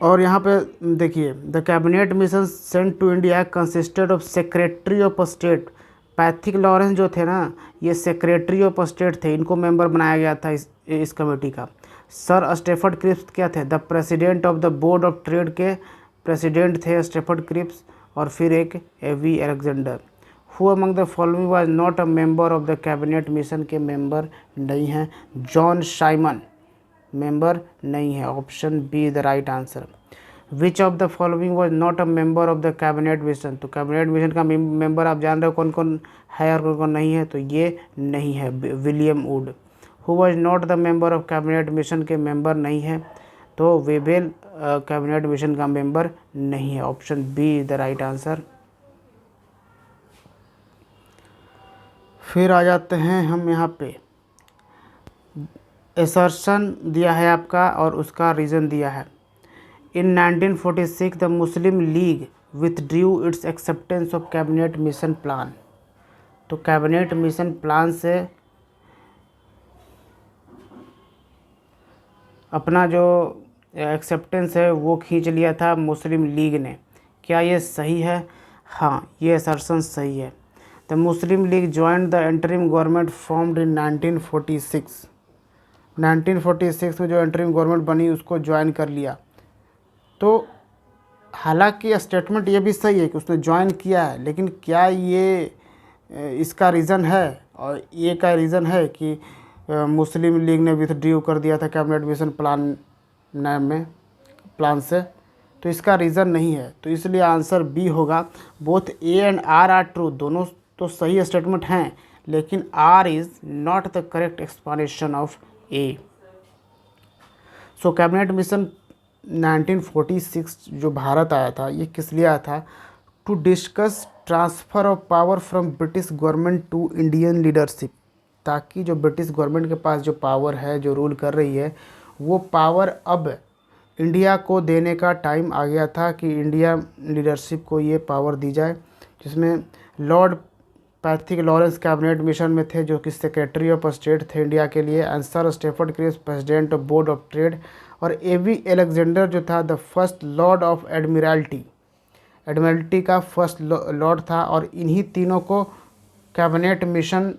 और यहाँ पे देखिए, the cabinet mission sent to India consisted of secretary of state, Pethick Lawrence जो थे ना, ये सेक्रेटरी ऑफ स्टेट थे, इनको मेंबर बनाया गया था इस कमेटी का। सर स्टेफर्ड क्रिप्स क्या थे, the president of the board of trade के प्रेसिडेंट थे स्टेफर्ड क्रिप्स। और फिर एक A V Alexander. Who among the following was not a member of the cabinet mission के मेंबर नहीं हैं, जॉन साइमन मेंबर नहीं है, option B is the right answer. Which of the following was not a member of the cabinet mission, तो कैबिनेट मिशन का मेंबर आप जान रहे हो कौन कौन है और कौन कौन नहीं है, तो ये नहीं है, William Wood. Who was not the member of cabinet mission के मेंबर नहीं है, तो वेबेल कैबिनेट मिशन का मेंबर नहीं है, option B is the right answer. फिर आ जाते हैं हम यहाँ पे, एसर्शन दिया है आपका और उसका रीज़न दिया है। इन 1946 the Muslim league withdrew it's acceptance of cabinet mission plan, तो कैबिनेट मिशन प्लान से अपना जो एक्सेप्टेंस है वो खींच लिया था मुस्लिम लीग ने। क्या ये सही है? हाँ, ये असर्शन सही है। The Muslim league joined the interim government formed इन 1946, 1946 में जो इंटरिम गवर्नमेंट बनी उसको ज्वाइन कर लिया। तो हालांकि स्टेटमेंट ये भी सही है कि उसने ज्वाइन किया है, लेकिन क्या ये इसका रीज़न है, और ये का रीज़न है कि मुस्लिम लीग ने विथड्रू कर दिया था कैबिनेट मिशन प्लान से, तो इसका रीज़न नहीं है। तो इसलिए आंसर बी होगा। Both A and R true, दोनों तो सही स्टेटमेंट हैं, लेकिन R is not the correct explanation of A. So cabinet mission 1946 जो भारत आया था, ये किस लिए आया था? To discuss transfer of power from British government to Indian leadership, ताकि जो ब्रिटिश गवर्नमेंट के पास जो पावर है, जो रूल कर रही है, वो पावर अब इंडिया को देने का टाइम आ गया था कि इंडिया लीडरशिप को ये पावर दी जाए। जिसमें lord Pethick Lawrence cabinet mission में थे, जो कि सेक्रेटरी ऑफ स्टेट थे इंडिया के लिए, and sir Stafford Cripps president of board of trade, और एवी अलेक्जेंडर जो था the first lord of admiralty का फर्स्ट लॉर्ड था। और इन्हीं तीनों को कैबिनेट मिशन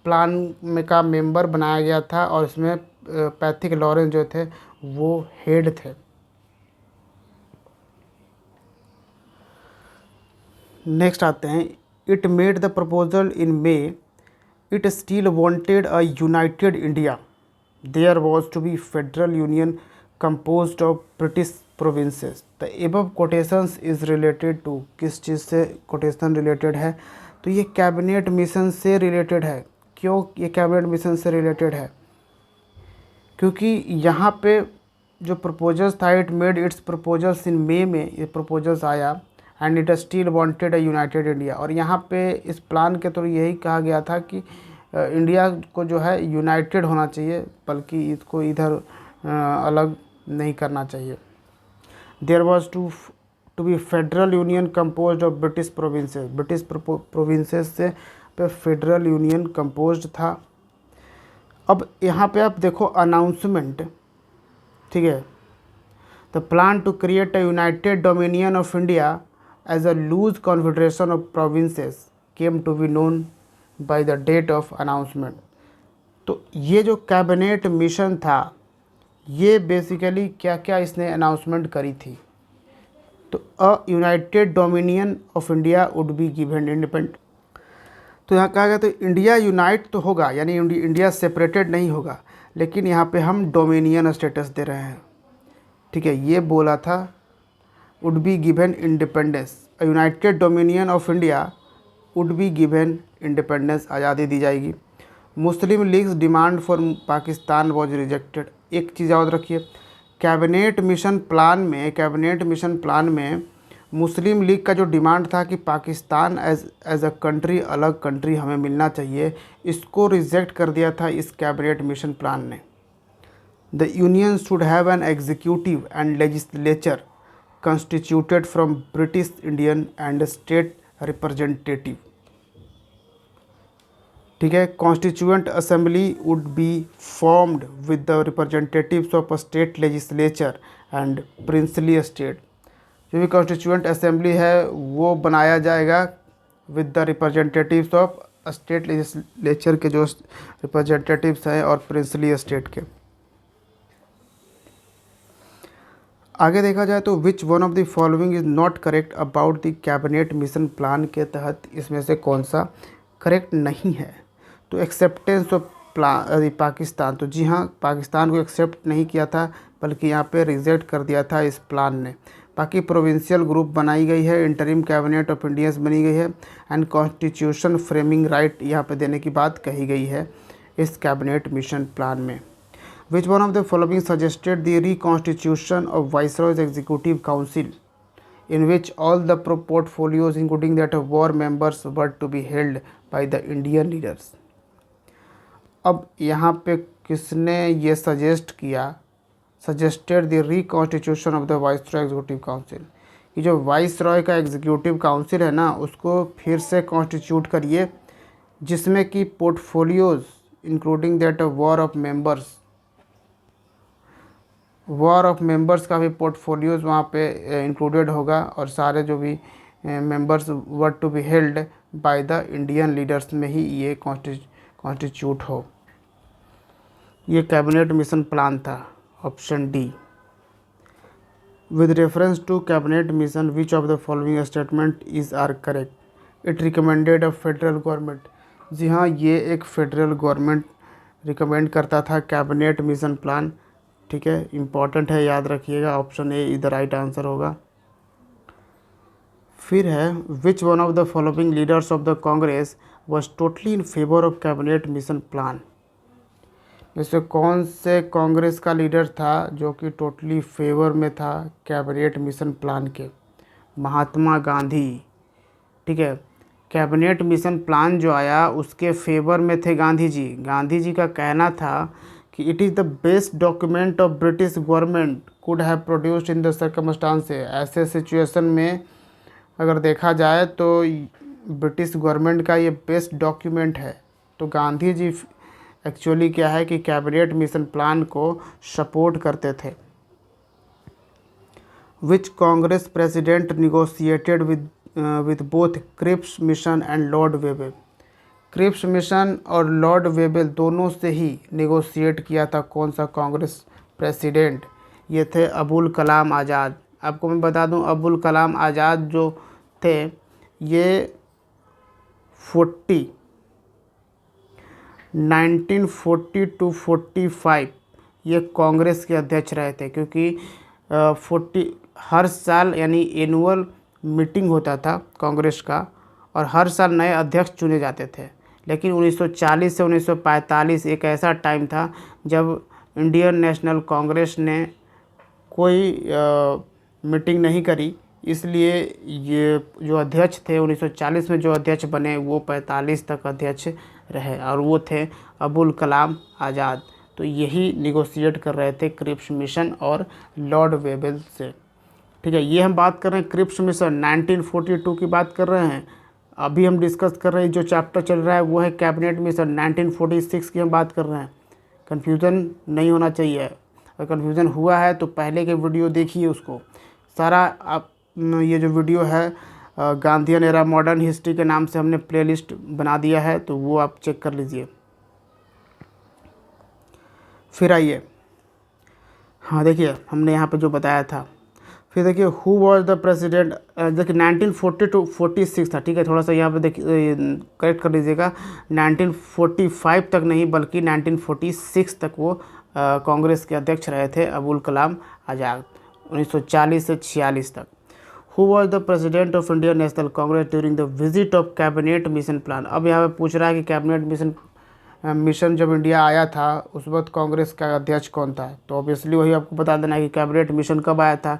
प्लान में का मेंबर बनाया गया था, और इसमें पैथिक लॉरेंस जो थे वो हेड थे। नेक्स्ट आते हैं, it made the proposal in May, it still wanted a united India, there was to be federal union composed of British provinces। The above quotations is related to, किस चीज़ से कोटेशन रिलेटेड है? तो ये कैबिनेट मिशन से रिलेटेड है। क्यों ये कैबिनेट मिशन से रिलेटेड है? क्योंकि यहाँ पे जो प्रपोजल्स था, इट मेड इट्स प्रपोजल्स इन मे में ये प्रपोजल्स आया, and it still wanted a united India. और यहाँ पे इस प्लान के थ्रू यही कहा गया था कि इंडिया को जो है यूनाइटेड होना चाहिए, बल्कि इसको इधर अलग नहीं करना चाहिए। There was to be federal union composed of British provinces, British provinces से पे फेडरल यूनियन कंपोज्ड था। अब यहाँ पे आप देखो अनाउंसमेंट, ठीक है, the plan to create a united dominion of India as a loose confederation of provinces came to be known by the date of announcement. तो ये जो कैबिनेट मिशन था, ये बेसिकली क्या क्या इसने अनाउंसमेंट करी थी? तो a united dominion of India would be given independent. तो यहाँ कहा गया तो इंडिया यूनाइट तो होगा, यानी इंडिया सेपरेटेड नहीं होगा, लेकिन यहाँ पे हम डोमिनियन स्टेटस दे रहे हैं, ठीक है, ये बोला था। Would be given independence, a united dominion of India would be given independence, आज़ादी दी जाएगी। Muslim League's demand for Pakistan was rejected. एक चीज़ याद रखिए, कैबिनेट मिशन प्लान में मुस्लिम लीग का जो डिमांड था कि पाकिस्तान एज अ कंट्री, अलग कंट्री हमें मिलना चाहिए, इसको रिजेक्ट कर दिया था इस कैबिनेट मिशन प्लान ने। The union should have an executive and legislature constituted from British Indian and state representative, ठीक है। Constituent assembly would be formed with the representatives of state legislature and princely state. जो भी कॉन्स्टिट्यूएंट असेंबली है वो बनाया जाएगा with the representatives of state legislature के जो रिप्रेजेंटेटिव्स हैं और प्रिंसली स्टेट के। आगे देखा जाए तो विच one of the following is not correct about the cabinet mission plan के तहत इसमें से कौन सा करेक्ट नहीं है। तो एक्सेप्टेंस ऑफ प्लान पाकिस्तान, तो जी हाँ, पाकिस्तान को एक्सेप्ट नहीं किया था बल्कि यहाँ पे रिजेक्ट कर दिया था इस प्लान ने। बाकी प्रोविंशियल ग्रुप बनाई गई है, इंटरिम कैबिनेट ऑफ इंडियंस बनी गई है एंड कॉन्स्टिट्यूशन फ्रेमिंग राइट यहाँ पे देने की बात कही गई है इस कैबिनेट मिशन प्लान में। Which one of the following suggested the reconstitution of Viceroy's Executive Council, in which all the portfolios, including that of war members, were to be held by the Indian leaders? अब यहाँ पे किसने ये suggested the reconstitution of the viceroy executive council, कि जो वाइसरॉय का एग्जीक्यूटिव काउंसिल है ना, उसको फिर से कॉन्स्टिट्यूट करिए, जिसमें कि portfolios including that of war of members का भी पोर्टफोलियोज़ वहाँ पे इंक्लूडेड होगा और सारे जो भी members were to be held by the Indian leaders में ही ये कॉन्स्टिट्यूट हो। ये कैबिनेट मिशन प्लान था, option D. With reference to cabinet mission which of the following statement is are correct, it recommended a federal government. जी हाँ, ये एक फेडरल गवर्नमेंट रिकमेंड करता था कैबिनेट मिशन प्लान, ठीक है, इम्पॉर्टेंट है, याद रखिएगा। ऑप्शन ए इधर राइट आंसर होगा। फिर है which one of the following leaders of the Congress was totally in favour of cabinet mission plan. जैसे कौन से कांग्रेस का लीडर था जो कि टोटली फेवर में था कैबिनेट मिशन प्लान के? महात्मा गांधी, ठीक है। कैबिनेट मिशन प्लान जो आया उसके फेवर में थे गांधी जी। गांधी जी का कहना था कि it is the best document of British government could have produced in the circumstances. ऐसे सिचुएशन में अगर देखा जाए तो ब्रिटिश गवर्नमेंट का ये बेस्ट डॉक्यूमेंट है। तो गांधी जी एक्चुअली क्या है कि कैबिनेट मिशन प्लान को सपोर्ट करते थे। Which Congress president negotiated with both Cripps mission and Lord Wavell. Cripps mission और लॉर्ड वेबल दोनों से ही नेगोशिएट किया था कौन सा कांग्रेस प्रेसिडेंट? ये थे अबुल कलाम आज़ाद। आपको मैं बता दूं, अबुल कलाम आज़ाद जो थे ये 1940 टू 45 ये कांग्रेस के अध्यक्ष रहे थे, क्योंकि 40 हर साल यानी एनुअल मीटिंग होता था कांग्रेस का और हर साल नए अध्यक्ष चुने जाते थे। लेकिन 1940 से 1945 एक ऐसा टाइम था जब इंडियन नेशनल कांग्रेस ने कोई मीटिंग नहीं करी, इसलिए ये जो अध्यक्ष थे 1940 में जो अध्यक्ष बने वो 45 तक अध्यक्ष रहे और वो थे अबुल कलाम आज़ाद। तो यही निगोशिएट कर रहे थे क्रिप्स मिशन और लॉर्ड वेबल से, ठीक है। ये हम बात कर रहे हैं क्रिप्स मिशन 1942 की बात कर रहे हैं। अभी हम डिस्कस कर रहे हैं जो चैप्टर चल रहा है वो है कैबिनेट मिशन 1946 की हम बात कर रहे हैं। कन्फ्यूज़न नहीं होना चाहिए, अगर कन्फ्यूज़न हुआ है तो पहले के वीडियो देखिए उसको सारा। आप ये जो वीडियो है गांधीयन एरा मॉडर्न हिस्ट्री के नाम से हमने प्लेलिस्ट बना दिया है, तो वो आप चेक कर लीजिए। फिर आइए, हाँ देखिए हमने यहाँ पे जो बताया था। फिर देखिए हु वाज द प्रेसिडेंट, देखिए 1940 टू 46 था, ठीक है। थोड़ा सा यहाँ पे देखिए करेक्ट कर लीजिएगा, 1945 तक नहीं बल्कि 1946 तक वो कांग्रेस के अध्यक्ष रहे थे अबुल कलाम आज़ाद, 1940 से 46 तक। Who was the president of Indian National Congress during the visit of cabinet mission plan. अब यहाँ पे पूछ रहा है कि कैबिनेट मिशन जब इंडिया आया था उस वक्त कांग्रेस का अध्यक्ष कौन था, तो ऑब्वियसली वही आपको बता देना है कि कैबिनेट मिशन कब आया था,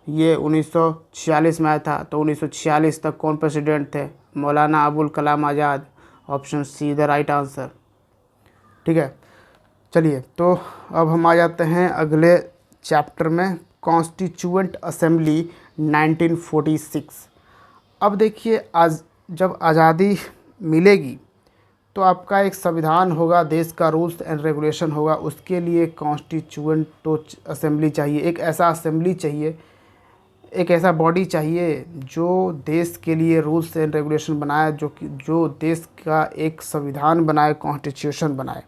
ये 1946 में आया था। तो 1946 तक कौन प्रेसिडेंट थे? Maulana Abul Kalam Azad, option C the right answer, ठीक है। चलिए तो अब हम आ जाते हैं अगले चैप्टर में, कॉन्स्टिट्यूएंट असेंबली 1946। अब देखिए आज जब आज़ादी मिलेगी तो आपका एक संविधान होगा, देश का रूल्स एंड रेगुलेशन होगा, उसके लिए कॉन्स्टिट्यूएंट असेंबली चाहिए। एक ऐसा असेंबली चाहिए एक ऐसा बॉडी चाहिए जो देश के लिए रूल्स एंड रेगुलेशन बनाए, जो देश का एक संविधान बनाए, कॉन्स्टिट्यूशन बनाए।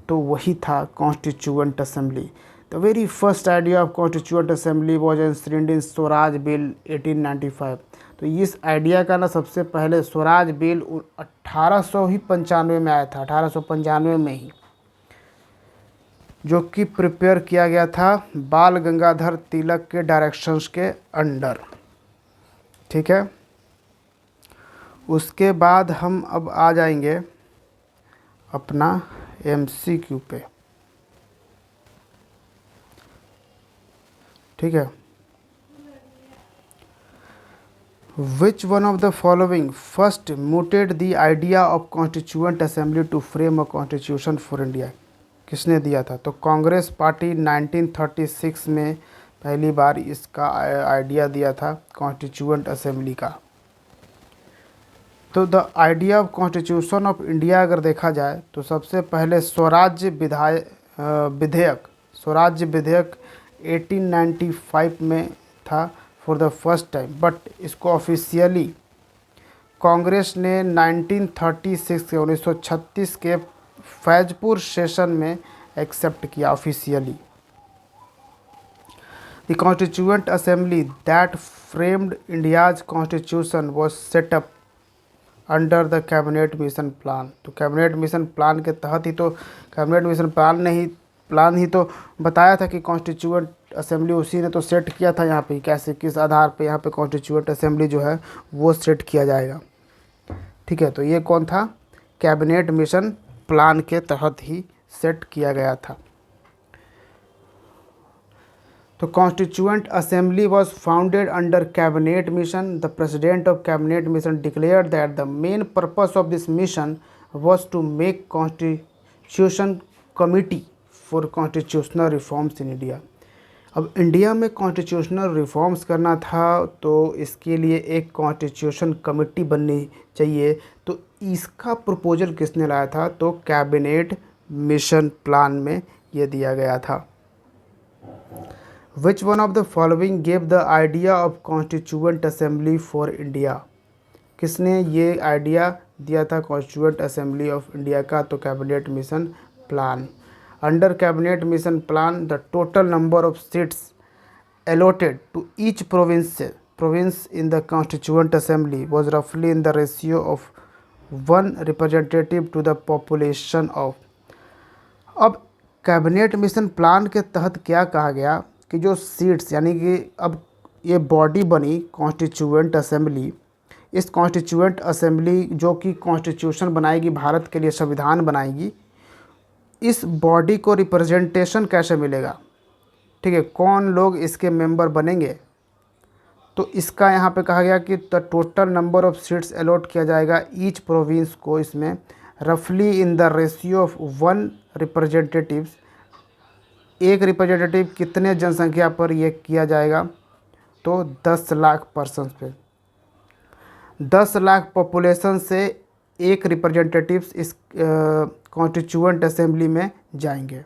तो वही था constituent assembly. The very first idea of constituent assembly was enshrined in Swaraj bill 1895। तो इस आइडिया का ना सबसे पहले स्वराज बिल 1895 में आया था, 1895 में ही, जो कि प्रिपेयर किया गया था बाल गंगाधर तिलक के डायरेक्शंस के अंडर। ठीक है, उसके बाद हम अब आ जाएंगे अपना MCQ पे। ठीक है, which one of the following first mooted the idea of constituent assembly to frame a constitution for India? किसने दिया था? तो कांग्रेस पार्टी 1936 में पहली बार इसका आइडिया दिया था कॉन्स्टिट्यूएंट असेंबली का। तो the idea of constitution of India अगर देखा जाए तो सबसे पहले स्वराज्य विधेयक 1895 में था for the first time, but इसको ऑफिशियली कांग्रेस ने 1936 के फैजपुर सेशन में एक्सेप्ट किया officially. The constituent assembly that framed India's constitution was set up under the cabinet mission plan. तो कैबिनेट मिशन प्लान के तहत ही तो, कैबिनेट मिशन प्लान ही तो बताया था कि कॉन्स्टिट्यूएंट असेंबली उसी ने तो सेट किया था यहाँ पे, कैसे किस आधार पे यहाँ पे कॉन्स्टिट्यूएंट असेंबली जो है वो सेट किया जाएगा। ठीक है, तो ये कौन था? कैबिनेट मिशन प्लान के तहत ही सेट किया गया था। तो constituent assembly was founded under cabinet mission. The president of cabinet mission declared that the main purpose of this mission was to make constitution committee for constitutional reforms in India. अब इंडिया में कॉन्स्टिट्यूशनल रिफॉर्म्स करना था तो इसके लिए एक कॉन्स्टिट्यूशन कमेटी बननी चाहिए। तो इसका प्रपोजल किसने लाया था? तो कैबिनेट मिशन प्लान में ये दिया गया था। विच one of the following gave the idea of constituent assembly for India? किसने ये आइडिया दिया था कॉन्स्टिट्यूएंट असेंबली ऑफ इंडिया का? तो cabinet mission plan. Under cabinet mission plan, the total number of seats allotted to each province in the constituent assembly was roughly in the ratio of 1 representative to the population of। अब कैबिनेट मिशन प्लान के तहत क्या कहा गया कि जो सीट्स, यानी कि अब ये बॉडी बनी कॉन्स्टिट्यूएंट असेंबली, इस कॉन्स्टिट्यूएंट असेंबली जो कि कॉन्स्टिट्यूशन बनाएगी, भारत के लिए संविधान बनाएगी, इस बॉडी को रिप्रेजेंटेशन कैसे मिलेगा? ठीक है, कौन लोग इसके मेंबर बनेंगे? तो इसका यहाँ पे कहा गया कि the total number of seats allot किया जाएगा ईच प्रोविंस को, इसमें रफली in the ratio of 1 representatives. एक रिप्रेजेंटेटिव कितने जनसंख्या पर ये किया जाएगा? तो 10 लाख पर्सन पे, 10 लाख पॉपुलेशन से एक रिप्रेजेंटेटिव्स इस कॉन्स्टिट्यूएंट असेंबली में जाएंगे।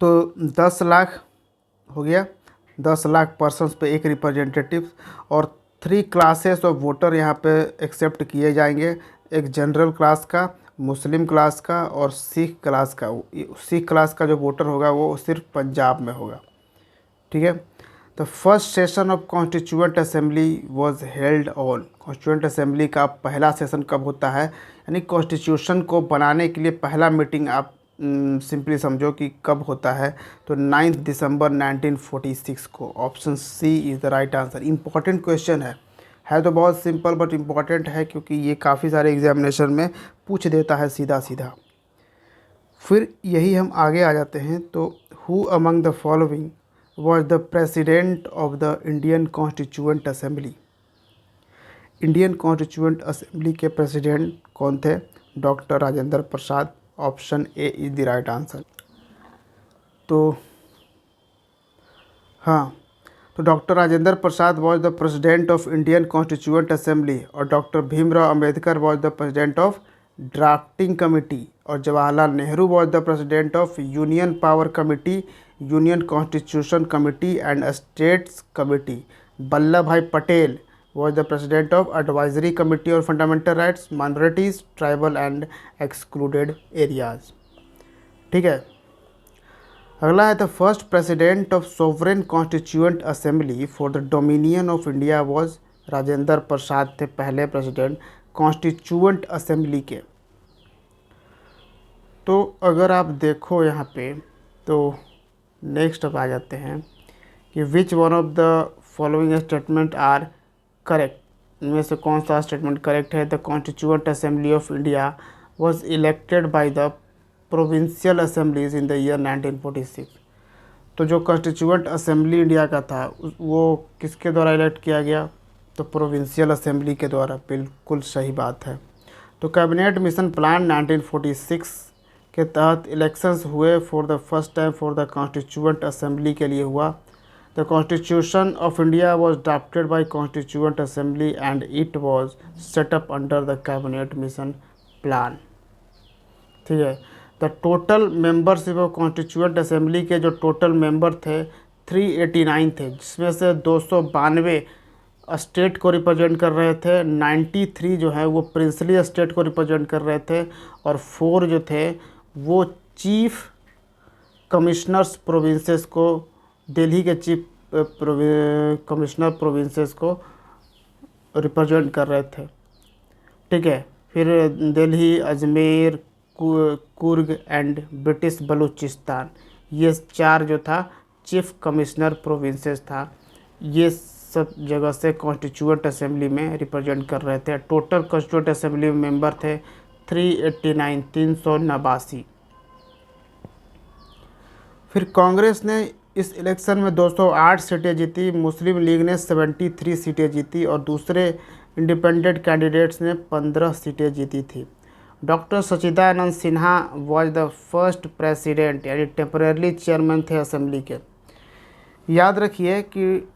तो 10 लाख हो गया, 10 लाख पर्सन्स पे एक रिप्रेजेंटेटिव, और 3 क्लासेस ऑफ वोटर यहाँ पे एक्सेप्ट किए जाएंगे। एक जनरल क्लास का, मुस्लिम क्लास का और सिख क्लास का। सिख क्लास का जो वोटर होगा वो सिर्फ पंजाब में होगा। ठीक है, the first session of constituent assembly was held on. Constituent assembly का पहला सेशन कब होता है? यानी कॉन्स्टिट्यूशन को बनाने के लिए पहला मीटिंग आप सिंपली समझो कि कब होता है? तो 9 दिसंबर 1946 को। Option C is the right answer. Important question है तो बहुत सिंपल बट इम्पॉर्टेंट है, क्योंकि ये काफ़ी सारे एग्जामिनेशन में पूछ देता है सीधा सीधा। फिर यही हम आगे आ जाते हैं। तो who among the following was the president of the Indian Constituent Assembly? Indian constituent assembly के प्रेसिडेंट कौन थे? Doctor Rajendra Prasad. Option A is the right answer. तो हाँ, तो doctor Rajendra Prasad was the president of Indian constituent assembly, और doctor Bhimrao Ambedkar was the president of drafting committee, और Jawaharlal Nehru was the president of union power committee union constitution committee and states committee. Vallabh भाई Patel was the president of advisory committee on fundamental rights, minorities, tribal and excluded areas. ठीक है. अगला है the first president of sovereign constituent assembly for the dominion of India was Rajendra Prasad थे पहले प्रेसिडेंट कॉन्स्टिट्यूएंट असेंबली के. तो अगर आप देखो यहाँ पे तो नेक्स्ट अब आ जाते हैं कि which one of the following statement are correct. इनमें से कौन सा स्टेटमेंट करेक्ट है. The constituent assembly of India was elected by the provincial assemblies in the year 1946. तो जो कॉन्स्टिट्यूएंट असेंबली इंडिया का था वो किसके द्वारा इलेक्ट किया गया. तो प्रोविंशियल असेंबली के द्वारा. बिल्कुल सही बात है. तो कैबिनेट मिशन प्लान 1946 के तहत इलेक्शंस हुए for the first time for the constituent assembly के लिए हुआ. The Constitution of India was drafted by Constituent Assembly and it was set up under the Cabinet Mission Plan. ठीक है. The total membership of Constituent Assembly के जो टोटल मेंबर थे 389 थे, जिसमें से 292 स्टेट को रिप्रेजेंट कर रहे थे, 93 जो है वो प्रिंसली स्टेट को रिप्रेजेंट कर रहे थे और 4 जो थे वो चीफ कमिश्नर्स प्रोविंसेस को, दिल्ली के चीफ कमिश्नर प्रोविंसेस को रिप्रेजेंट कर रहे थे. ठीक है. फिर दिल्ली, अजमेर, कुर्ग एंड ब्रिटिश बलूचिस्तान, ये 4 जो था चीफ कमिश्नर प्रोविंसेस था. ये सब जगह से कॉन्स्टिट्यूएंट असेंबली में रिप्रेजेंट कर रहे थे. टोटल कॉन्स्टिट्यूएंट असेंबली में मेंबर थे 389. फिर कांग्रेस ने इस इलेक्शन में 208 सीटें जीती, मुस्लिम लीग ने 73 सीटें जीती और दूसरे इंडिपेंडेंट कैंडिडेट्स ने 15 सीटें जीती थी. Doctor Sachchidanand Sinha was the first president यानी टेम्परेरी चेयरमैन थे असेंबली के. याद रखिए कि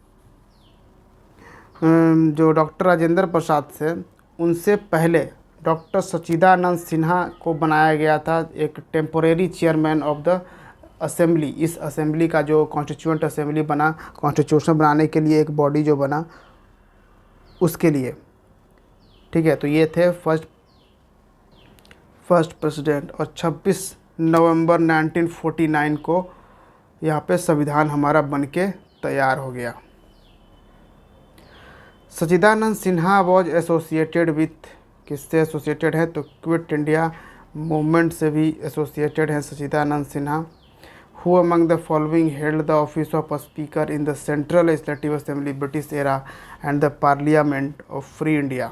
जो डॉक्टर राजेंद्र प्रसाद थे उनसे पहले डॉक्टर सच्चिदानंद सिन्हा को बनाया गया था एक temporary chairman of the assembly. इस असेंबली का जो कॉन्स्टिट्यूएंट असेंबली बना, कॉन्स्टिट्यूशन बनाने के लिए एक बॉडी जो बना उसके लिए. ठीक है. तो ये थे फर्स्ट प्रेसिडेंट और 26 नवंबर 1949 को यहाँ पे संविधान हमारा बनके तैयार हो गया. सच्चिदानंद सिन्हा वॉज एसोसिएटेड विथ, किससे एसोसिएटेड है तो क्विट इंडिया मूवमेंट से भी एसोसिएटेड हैं सच्चिदानंद Sinha. Who among the following held the office of a speaker in the Central Legislative Assembly British era and the Parliament of Free India?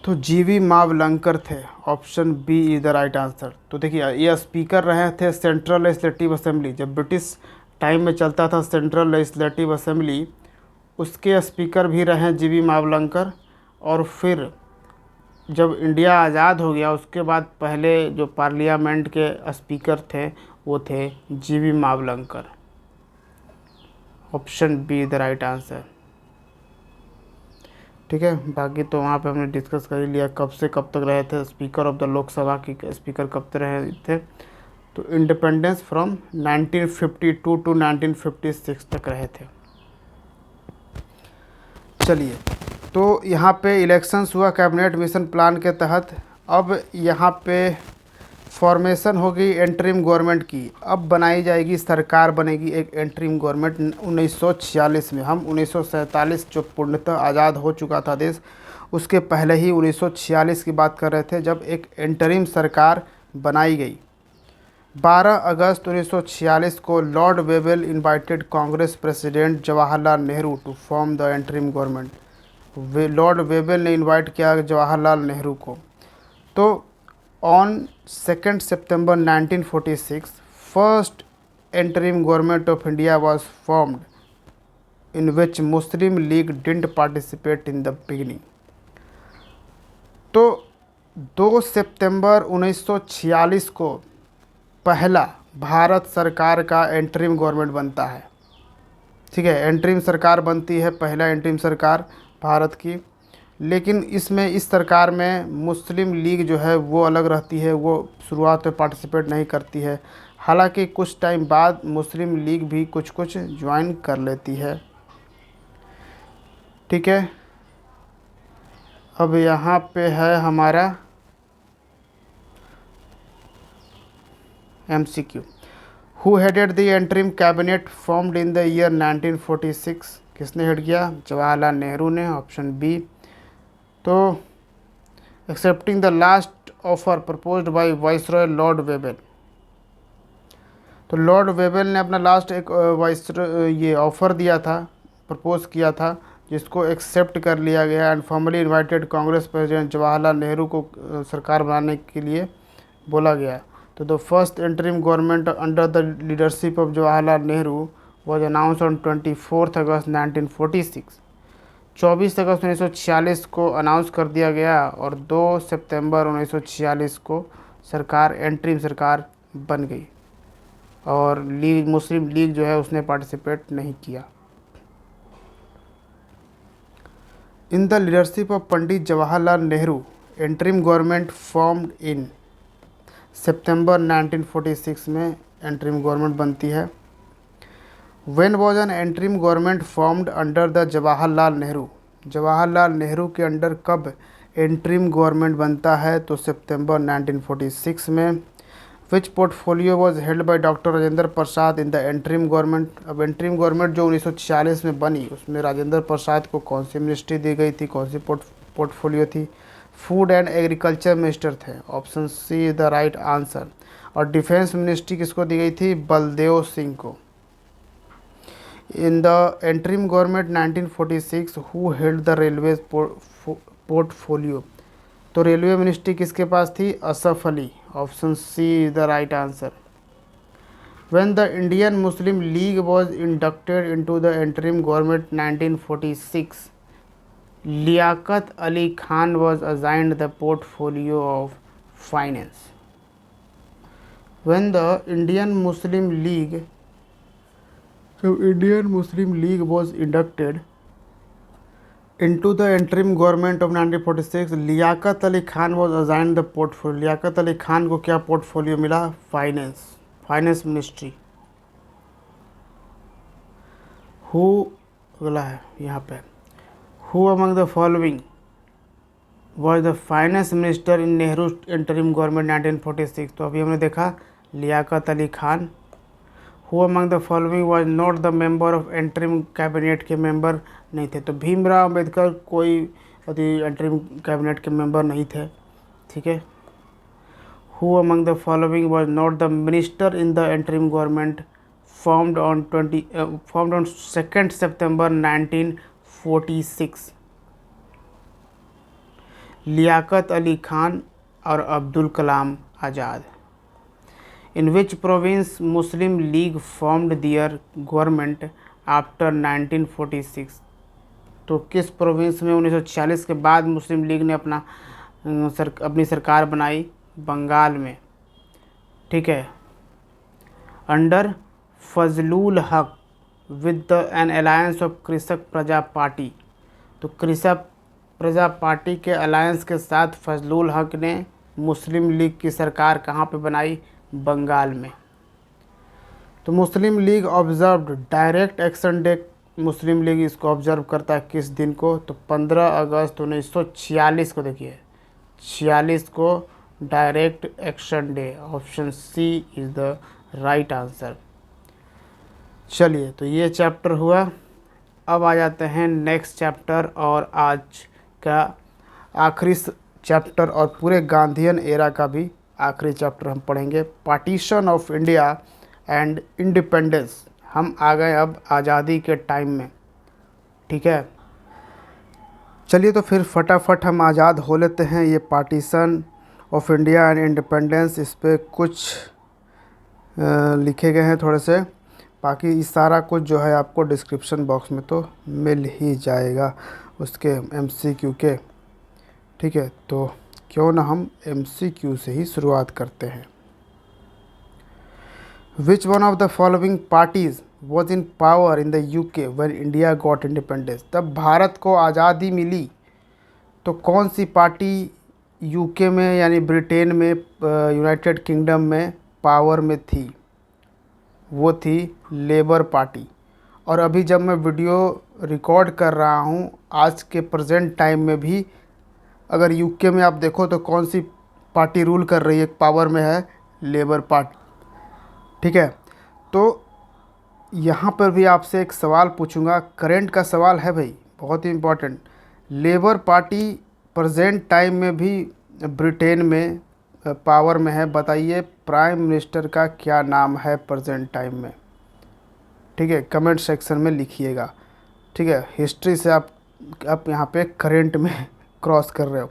तो जीवी मावलंकर थे. Option B is the right answer. तो देखिए ये स्पीकर रहे थे सेंट्रल लेजिस्लेटिव असेंबली. जब ब्रिटिश टाइम में चलता था सेंट्रल लेजिस्लेटिव असेंबली, उसके स्पीकर भी रहे जीवी मावलंकर. और फिर जब इंडिया आज़ाद हो गया उसके बाद पहले जो पार्लियामेंट के स्पीकर थे वो थे जीवी Mavalankar. Option B the right answer. ठीक है. बाकी तो वहाँ पे हमने डिस्कस कर ही लिया कब से कब तक रहे थे स्पीकर ऑफ द लोकसभा की, स्पीकर कब तक रहे थे. तो इंडिपेंडेंस फ्रॉम 1952 टू 1956 तक रहे थे. चलिए. तो यहाँ पे इलेक्शंस हुआ कैबिनेट मिशन प्लान के तहत. अब यहाँ पे फॉर्मेशन होगी एंटरिम गवर्नमेंट की. अब बनाई जाएगी सरकार, बनेगी एक एंटरिम गवर्नमेंट 1946 में. हम 1947 जो पूर्णतः आज़ाद हो चुका था देश, उसके पहले ही 1946 की बात कर रहे थे जब एक एंटरिम सरकार बनाई गई. 12 अगस्त 1946 को Lord Wavell invited Congress president Jawaharlal Nehru to form the interim government. Lord Wavell ने इनवाइट किया जवाहरलाल नेहरू को. तो ऑन 2 सितंबर 1946 first interim government of India was formed in which Muslim League didn't participate in the beginning. तो 2 सितंबर 1946 को पहला भारत सरकार का एंटरिम गवर्नमेंट बनता है. ठीक है. एंटरिम सरकार बनती है, पहला एंटरिम सरकार भारत की. लेकिन इसमें इस सरकार में मुस्लिम लीग जो है वो अलग रहती है, वो शुरुआत में पार्टिसिपेट नहीं करती है. हालांकि कुछ टाइम बाद मुस्लिम लीग भी कुछ कुछ ज्वाइन कर लेती है। ठीक है, अब यहाँ पे है हमारा MCQ। Who headed the interim cabinet formed in the year 1946? किसने हेड किया? जवाहरलाल नेहरू ने, ऑप्शन बी। तो accepting the last offer proposed by viceroy Lord Wavell, तो लॉर्ड वेबल ने अपना लास्ट एक ये ऑफ़र दिया था, प्रपोज किया था, जिसको एक्सेप्ट कर लिया गया and formally invited Congress president Jawaharlal Nehru को सरकार बनाने के लिए बोला गया। तो the first interim government under the leadership of Jawaharlal Nehru was announce on 24 अगस्त 1946। 24 अगस्त 1946 को अनाउंस कर दिया गया और 2 सितंबर 1946 को सरकार एंटरिम सरकार बन गई और लीग मुस्लिम लीग जो है उसने पार्टिसिपेट नहीं किया। In the leadership of Pandit Jawaharlal Nehru interim government formed in September 1946 में एंटरिम गवर्नमेंट बनती है। When was an interim government formed under the Jawaharlal Nehru? Jawaharlal Nehru के अंडर कब एंटरिम गवर्नमेंट बनता है? तो सितंबर 1946 में। Which portfolio was held by doctor Rajendra Prasad in the interim government? अब एंटरिम गवर्नमेंट जो 1946 में बनी उसमें राजेंद्र प्रसाद को कौन सी मिनिस्ट्री दी गई थी, कौन सी पोर्टफोलियो थी? फूड एंड एग्रीकल्चर मिनिस्टर थे, option C is the right answer. और डिफेंस मिनिस्ट्री किसको दी गई थी? बलदेव सिंह को। In the interim government 1946 who held the railway portfolio? तो रेलवे मिनिस्ट्री किसके पास थी? Asaf Ali, option C is the right answer. When the Indian Muslim League was inducted into the interim government 1946 Liaquat Ali Khan was assigned the portfolio of finance. When the Indian Muslim League was inducted into the interim government of 1946 Liaquat Ali Khan was assigned the portfolio। Liaquat Ali Khan को क्या पोर्टफोलियो मिला? Finance ministry. हु अगला है यहाँ पे, who among the following was the finance minister in Nehru interim government 1946? तो अभी हमने देखा Liaquat Ali Khan. Who among the following was not the member of interim cabinet के मेंबर नहीं थे? तो भीमराव अंबेडकर कोई एंटरिम कैबिनेट के मेंबर नहीं थे। ठीक है। Who among the following was not the minister in the interim government formed on 2 सितंबर 1946? लियाकत अली खान और Abdul Kalam Azad. In which province Muslim League formed their government after 1946? तो किस प्रोविंस में 1946 के बाद मुस्लिम लीग ने अपनी सरकार बनाई? बंगाल में। ठीक है। अंडर फजलुल हक विद एन अलायंस ऑफ कृषक प्रजा पार्टी? तो कृषक प्रजा पार्टी के अलायंस के साथ फजलुल हक ने मुस्लिम लीग की सरकार कहाँ पे बनाई? बंगाल में। तो Muslim League observed direct action day, Muslim League इसको ऑब्जर्व करता है किस दिन को? तो 15 अगस्त 1946 को। देखिए 46 को direct action day, option C is the right answer. चलिए, तो ये चैप्टर हुआ। अब आ जाते हैं नेक्स्ट चैप्टर और आज का आखिरी चैप्टर और पूरे गांधीयन एरा का भी आखिरी चैप्टर हम पढ़ेंगे, partition of India and independence. हम आ गए अब आज़ादी के टाइम में। ठीक है, चलिए तो फिर फटाफट हम आज़ाद हो लेते हैं। ये partition of India and independence, इस पर कुछ लिखे गए हैं थोड़े से, बाकी इस सारा कुछ जो है आपको डिस्क्रिप्शन बॉक्स में तो मिल ही जाएगा उसके MCQ के। ठीक है, तो क्यों ना हम MCQ से ही शुरुआत करते हैं। विच one of the following parties was in power in the UK when India got independence? तब भारत को आज़ादी मिली तो कौन सी पार्टी UK में यानी ब्रिटेन में, यूनाइटेड किंगडम में पावर में थी? वो थी लेबर पार्टी। और अभी जब मैं वीडियो रिकॉर्ड कर रहा हूँ, आज के प्रेजेंट टाइम में भी अगर यूके में आप देखो तो कौन सी पार्टी रूल कर रही है, पावर में है लेबर पार्टी। ठीक है, तो यहाँ पर भी आपसे एक सवाल पूछूंगा, करंट का सवाल है भाई, बहुत ही important. Labour party present time में भी ब्रिटेन में पावर में है। बताइए प्राइम मिनिस्टर का क्या नाम है प्रेजेंट टाइम में? ठीक है, कमेंट सेक्शन में लिखिएगा। ठीक है, हिस्ट्री से आप यहाँ पे करंट में क्रॉस कर रहे हो।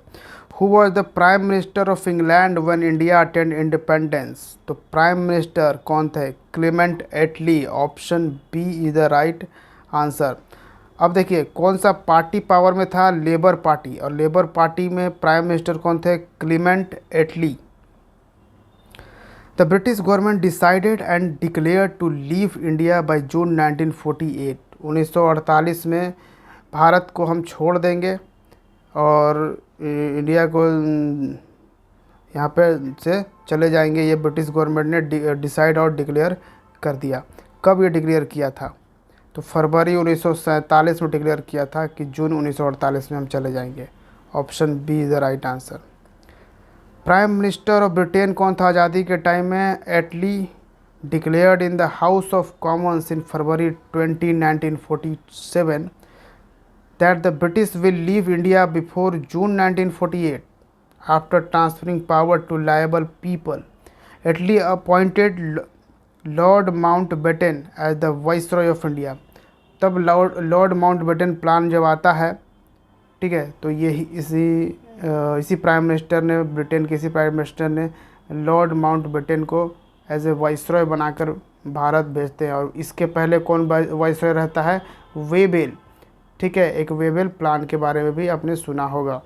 Who was the prime minister of England when India attend independence? तो प्राइम मिनिस्टर कौन थे? Clement Attlee. Option B is the right answer. अब देखिए कौन सा पार्टी पावर में था? Labour party. और लेबर पार्टी में प्राइम मिनिस्टर कौन थे? Clement Attlee. The British government decided and declared to leave India by June 1948। 1948 में भारत को हम छोड़ देंगे और इंडिया को यहाँ पे से चले जाएंगे, ये ब्रिटिश गवर्नमेंट ने डिसाइड और डिक्लेयर कर दिया। कब ये डिक्लेयर किया था? तो फरवरी 1947 में डिक्लेयर किया था कि जून 1948 में हम चले जाएंगे। Option B is the right answer. Prime minister of Britain कौन था आज़ादी के टाइम में? Attlee. Declared in the House of Commons in February 20, 1947 that the British will leave India before June 1948 after transferring power to liable people. Attlee appointed Lord Mountbatten as the Viceroy of India। तब लॉर्ड माउंटबेटन प्लान जब आता है, ठीक है, तो यही इसी प्राइम मिनिस्टर ने, ब्रिटेन के इसी प्राइम मिनिस्टर ने लॉर्ड माउंटबेटन को एज ए वाइसरॉय बनाकर भारत भेजते हैं। और इसके पहले कौन वाइसरॉय रहता है? वेबेल। ठीक है, एक वेबेल प्लान के बारे में भी आपने सुना होगा।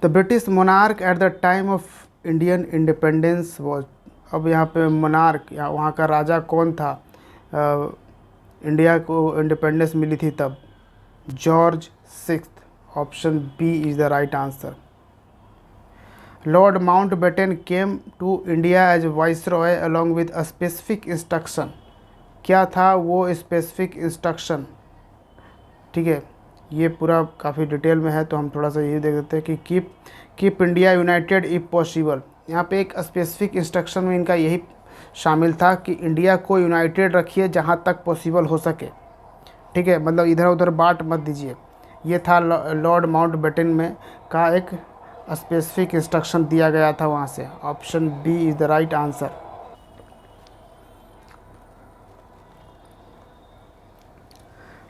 The British monarch eight the time of Indian independence was. अब यहाँ पे मोनार्क, वहाँ का राजा कौन था? इंडिया को इंडिपेंडेंस मिली थी तब? George sixth. Option B is the right answer. Lord Mountbatten came to India as viceroy along with a specific instruction. क्या था वो स्पेसिफिक इंस्ट्रक्शन? ठीक है, ये पूरा काफ़ी डिटेल में है तो हम थोड़ा सा ये देख देते हैं कि keep India United if possible. यहाँ पे एक स्पेसिफिक इंस्ट्रक्शन में इनका यही शामिल था कि इंडिया को यूनाइटेड रखिए जहाँ तक पॉसिबल हो सके। ठीक है, मतलब इधर उधर बांट मत दीजिए। ये था लॉर्ड माउंटबेटन में का एक स्पेसिफिक इंस्ट्रक्शन दिया गया था वहाँ से। Option B is the right answer.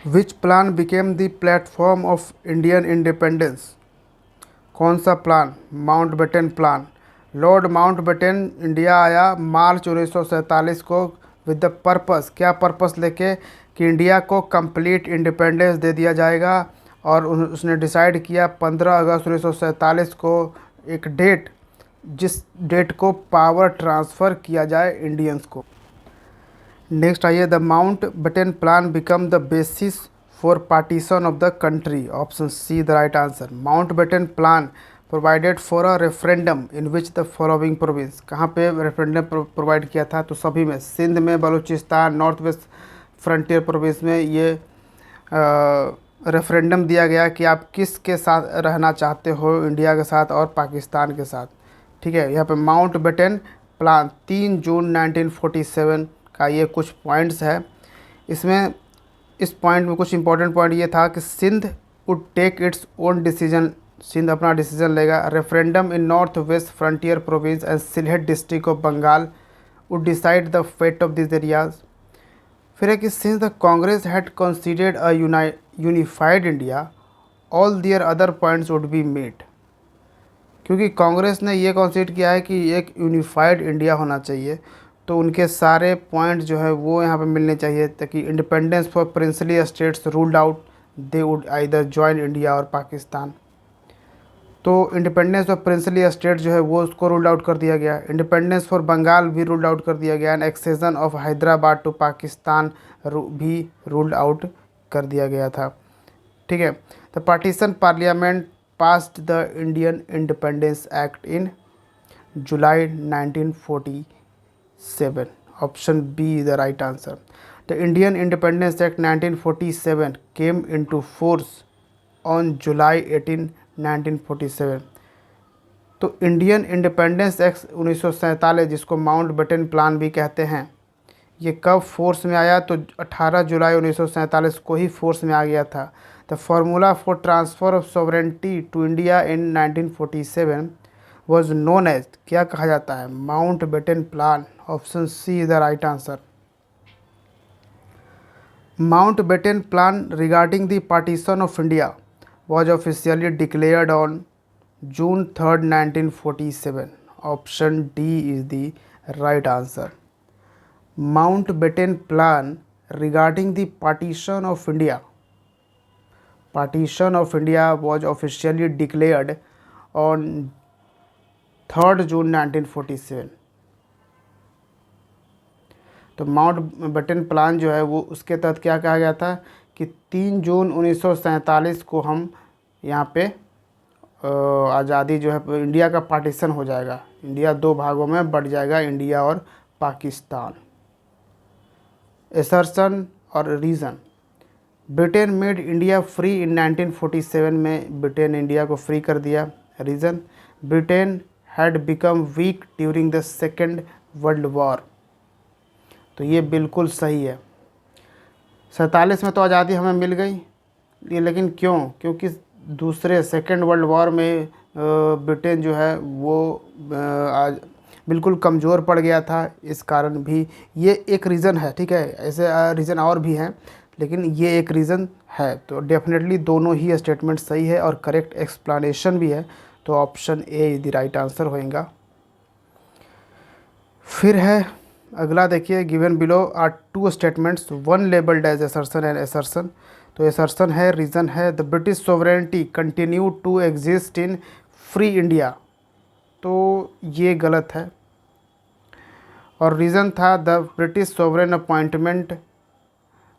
Which plan became the platform of Indian independence? कौन सा plan? Mountbatten plan. Lord Mountbatten India आया मार्च 1947 को विद द पर्पस, क्या पर्पस लेके? कि इंडिया को कंप्लीट इंडिपेंडेंस दे दिया जाएगा। और उसने डिसाइड किया 15 अगस्त 1947 को एक डेट, जिस डेट को पावर ट्रांसफ़र किया जाए इंडियंस को। नेक्स्ट आइए, the Mountbatten plan become the basis for partition of the country. Option C the right answer. Mountbatten plan provided for a referendum in which the following province. कहाँ पे रेफरेंडम प्रोवाइड किया था? तो सभी में, सिंध में, Balochistan, north West Frontier province में ये रेफरेंडम दिया गया कि आप किस के साथ रहना चाहते हो, इंडिया के साथ और पाकिस्तान के साथ। ठीक है, यहाँ पे माउंटबेटन प्लान 3 जून 1947 का ये कुछ पॉइंट्स है। इसमें इस पॉइंट में कुछ इंपॉर्टेंट पॉइंट ये था कि Sindh would take its own decision, Sindh अपना डिसीजन लेगा। Referendum in North West Frontier Province and Sylhet district of Bengal would decide the fate of this areas. फिर है कि since the Congress had considered a unified India all their other points would be met. क्योंकि कांग्रेस ने ये कंसीडर किया है कि एक यूनिफाइड इंडिया होना चाहिए, तो उनके सारे पॉइंट जो है वो यहाँ पे मिलने चाहिए, ताकि independence for princely states ruled out, they would either join India और पाकिस्तान। तो इंडिपेंडेंस ऑफ प्रिंसली स्टेट जो है वो उसको रूल्ड आउट कर दिया गया। इंडिपेंडेंस फॉर बंगाल भी रूल्ड आउट कर दिया गया and accession of Hyderabad to Pakistan भी रूल्ड आउट कर दिया गया था। ठीक है, the partition parliament passed the Indian independence act in जुलाई 1948। 1947. Option B is the right answer. The Indian Independence Act 1947 came into force on July 18, 1947. तो इंडियन इंडिपेंडेंस एक्ट 1947, जिसको माउंट बेटन प्लान भी कहते हैं, ये कब फोर्स में आया? तो 18 जुलाई 1947 को ही फोर्स में आ गया था। The formula for transfer of sovereignty to India in 1947 was known as, क्या कहा जाता है? Mountbatten plan. Option C is the right answer. Mountbatten Plan regarding the partition of India was officially declared on June 3rd, 1947. Option D is the right answer. Mountbatten Plan regarding the partition of India was officially declared on 3rd June 1947. तो माउंटबेटन प्लान जो है वो उसके तहत क्या कहा गया था कि 3 जून 1947 को हम यहाँ पे आज़ादी जो है, इंडिया का पार्टीशन हो जाएगा, इंडिया दो भागों में बढ़ जाएगा, इंडिया और पाकिस्तान। एसर्शन और reason, Britain made India free in 1947 में ब्रिटेन इंडिया को फ्री कर दिया। Reason, Britain had become weak during the Second World war. तो ये बिल्कुल सही है। 47 में तो आज़ादी हमें मिल गई, ये लेकिन क्यों? क्योंकि दूसरे सेकेंड वर्ल्ड वॉर में ब्रिटेन जो है वो आज बिल्कुल कमज़ोर पड़ गया था, इस कारण भी ये एक रीज़न है। ठीक है, ऐसे रीज़न और भी हैं, लेकिन ये एक रीज़न है। तो डेफिनेटली दोनों ही स्टेटमेंट सही है और करेक्ट एक्सप्लेनेशन भी है। तो option A is the right answer होएगा। फिर है अगला, देखिए, given below are two statements, one labelled as assertion and assertion. तो असर्शन है, रीज़न है the British sovereignty continue to exist in free India. तो ये गलत है। और रीज़न था the British sovereign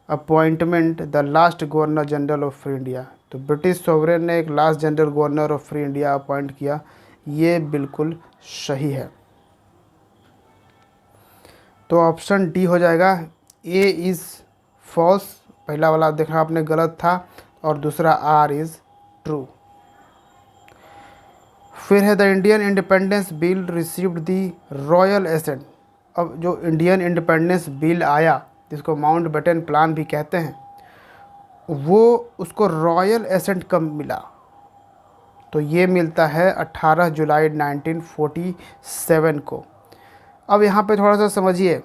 appointment the last governor general of free India. तो ब्रिटिश सोवरेन ने एक last general governor of free India appoint किया, ये बिल्कुल सही है। तो ऑप्शन डी हो जाएगा। ए इज़ फॉल्स, पहला वाला देखा आपने गलत था, और दूसरा आर इज़ ट्रू। फिर है the Indian independence bill received the royal assent. अब जो इंडियन इंडिपेंडेंस बिल आया, जिसको माउंटबेटन प्लान भी कहते हैं, वो उसको रॉयल एसेंट कब मिला? तो ये मिलता है 18 जुलाई 1947 को। अब यहाँ पे थोड़ा सा समझिए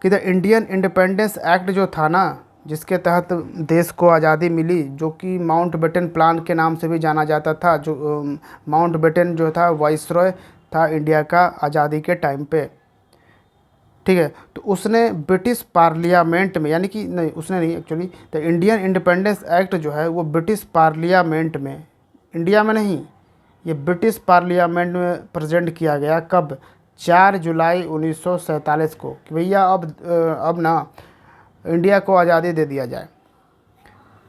कि द इंडियन इंडिपेंडेंस एक्ट जो था ना, जिसके तहत देश को आज़ादी मिली, जो कि माउंटबेटन प्लान के नाम से भी जाना जाता था, जो माउंटबेटन जो था वाइसरॉय था इंडिया का आज़ादी के टाइम पे। ठीक है, तो उसने ब्रिटिश पार्लियामेंट में, यानी कि नहीं, उसने नहीं, actually the Indian independence act जो है वो ब्रिटिश पार्लियामेंट में, इंडिया में नहीं, ये ब्रिटिश पार्लियामेंट में प्रेजेंट किया गया। कब? 4 जुलाई 1947 को, कि भैया अब ना इंडिया को आज़ादी दे दिया जाए।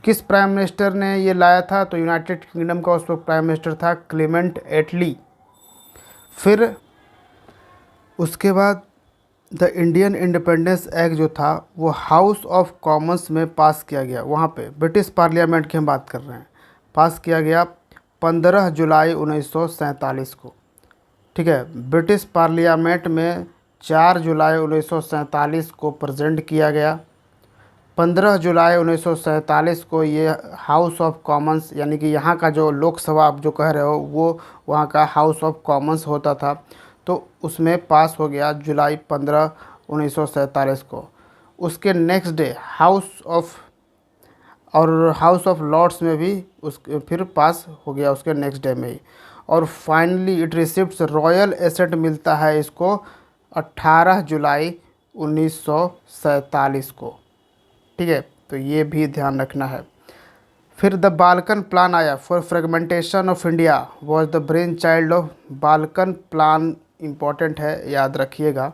किस प्राइम मिनिस्टर ने ये लाया था? तो यूनाइटेड किंगडम का उस वक्त प्राइम मिनिस्टर था क्लेमेंट एटली। फिर उसके बाद द इंडियन इंडिपेंडेंस एक्ट जो था वो हाउस ऑफ कॉमन्स में पास किया गया, वहाँ पे ब्रिटिश पार्लियामेंट की हम बात कर रहे हैं, पास किया गया 15 जुलाई 1947 को। ठीक है, ब्रिटिश पार्लियामेंट में 4 जुलाई 1947 को प्रेजेंट किया गया। 15 जुलाई 1947 को ये हाउस ऑफ कॉमन्स, यानी कि यहाँ का जो लोकसभा आप जो कह रहे हो वो वहाँ का हाउस ऑफ कॉमन्स होता था, तो उसमें पास हो गया जुलाई 15, 1947 को। उसके next day House of Lords में भी फिर पास हो गया उसके नेक्स्ट डे में ही। और finally it receives royal asset मिलता है इसको 18 जुलाई 1947 को। ठीक है, तो ये भी ध्यान रखना है। फिर द बाल्कन प्लान आया for fragmentation of India was the brain child of. Balkan plan important है, याद रखिएगा।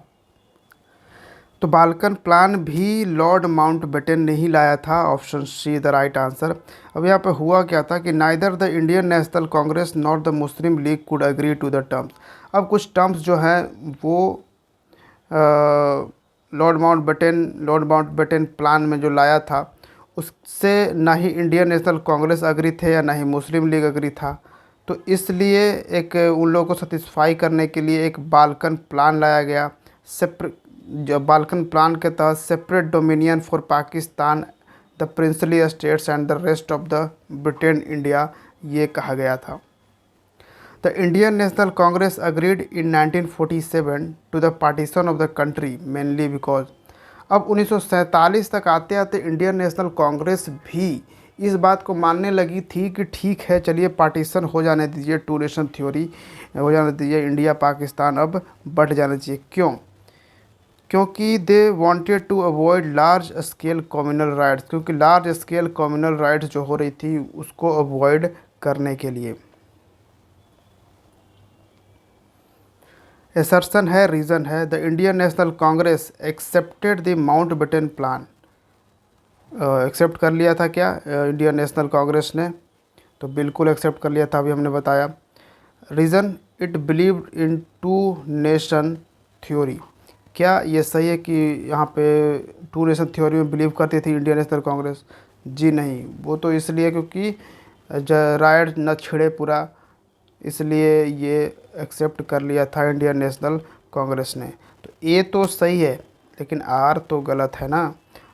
तो बाल्कन प्लान भी लॉर्ड माउंटबेटन ने ही लाया था। Option C the right answer. अब यहाँ पे हुआ क्या था कि neither the Indian National Congress not the Muslim League could agree to the terms. अब कुछ टर्म्स जो हैं वो लॉर्ड माउंटबेटन प्लान में जो लाया था, उससे ना ही इंडियन नेशनल कांग्रेस अग्री थे या ना ही मुस्लिम लीग अग्री था। तो इसलिए एक उन लोगों को सेटिस्फाई करने के लिए एक बाल्कन प्लान लाया गया। जो बाल्कन प्लान के तहत separate dominion for Pakistan, the princely states and the rest of the Britain India, ये कहा गया था। The Indian National Congress agreed in 1947 to the partition of the country mainly because, अब 1947 तक आते आते इंडियन नेशनल कांग्रेस भी इस बात को मानने लगी थी कि ठीक है, चलिए पार्टीशन हो जाने दीजिए, टू नेशन थ्योरी हो जाने दीजिए, इंडिया पाकिस्तान अब बट जाना चाहिए। क्यों? क्योंकि they wanted to avoid large scale communal riots, क्योंकि लार्ज स्केल कम्युनल राइट्स जो हो रही थी उसको अवॉइड करने के लिए। एसर्शन है, रीज़न है, the Indian National Congress accepted the Mountbatten plan. Accept कर लिया था क्या इंडियन नेशनल कांग्रेस ने? तो बिल्कुल एक्सेप्ट कर लिया था, अभी हमने बताया। Reason, it believed in two nation theory. क्या ये सही है कि यहाँ पे टू नेशन थ्योरी में बिलीव करती थी इंडियन नेशनल कांग्रेस? जी नहीं, वो तो इसलिए क्योंकि राइट न छिड़े पूरा, इसलिए ये एक्सेप्ट कर लिया था इंडियन नेशनल कांग्रेस ने। तो ए तो सही है लेकिन आर तो गलत है ना।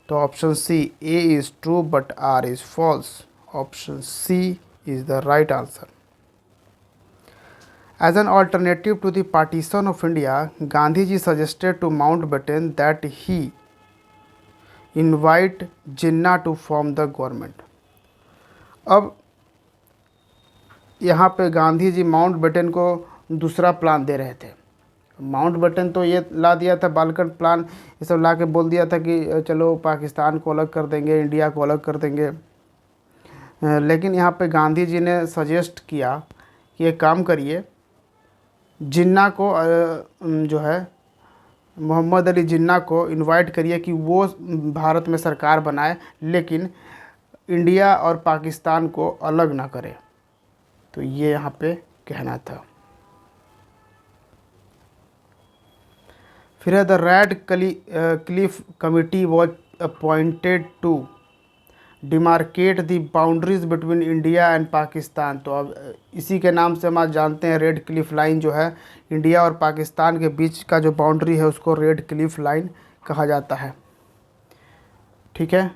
तो option C, A is true but R is false. Option C is the right answer. As an alternative to the partition of India, Gandhiji suggested to Mountbatten that he invite Jinnah to form the government. अब यहाँ पे गांधी जी माउंटबेटन को दूसरा प्लान दे रहे थे। माउंटबेटन तो ये ला दिया था बाल्कन प्लान, ये सब ला के बोल दिया था कि चलो पाकिस्तान को अलग कर देंगे, इंडिया को अलग कर देंगे। लेकिन यहाँ पे गांधी जी ने सजेस्ट किया कि एक काम करिए, जिन्ना को जो है मोहम्मद अली जिन्ना को इनवाइट करिए कि वो भारत में सरकार बनाए, लेकिन इंडिया और पाकिस्तान को अलग ना करे। तो ये यहाँ पे कहना था। फिर the Radcliffe committee was appointed to demarcate the boundaries between India and Pakistan. तो अब इसी के नाम से हम आज जानते हैं रेड क्लिफ लाइन जो है इंडिया और पाकिस्तान के बीच का जो बाउंड्री है उसको रेड क्लिफ लाइन कहा जाता है। ठीक है।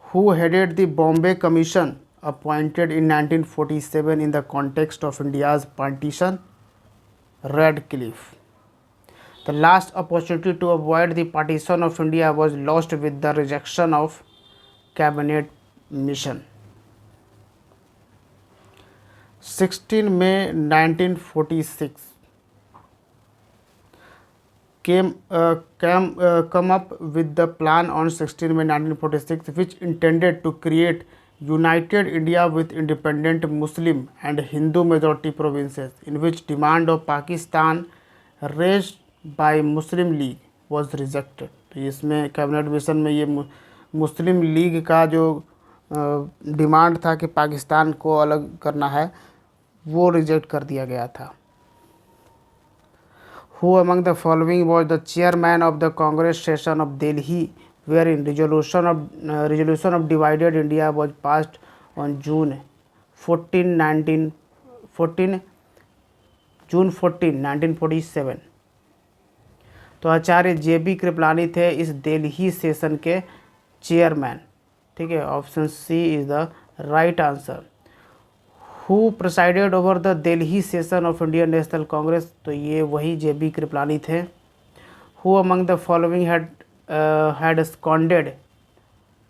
Who headed the Bombay commission appointed in 1947 in the context of India's partition? Radcliffe. The last opportunity to avoid the partition of India was lost with the rejection of cabinet mission. 16 May 1946 come up with the plan on 16 May 1946 which intended to create united India with independent Muslim and Hindu majority provinces, in which demand of Pakistan raised by Muslim League was rejected। तो इसमें कैबिनेट मिशन में ये मुस्लिम लीग का जो डिमांड था कि पाकिस्तान को अलग करना है वो रिजेक्ट कर दिया गया था। Who among the following was the chairman of the Congress session of Delhi wherein resolution of divided India was passed on June 14, 1947? तो आचार्य JB कृपलानी थे इस दिल्ली सेशन के चेयरमैन। ठीक है, option C is the right answer. Who presided over the Delhi session of Indian National Congress? तो ये वही JB कृपलानी थे। Who among the following had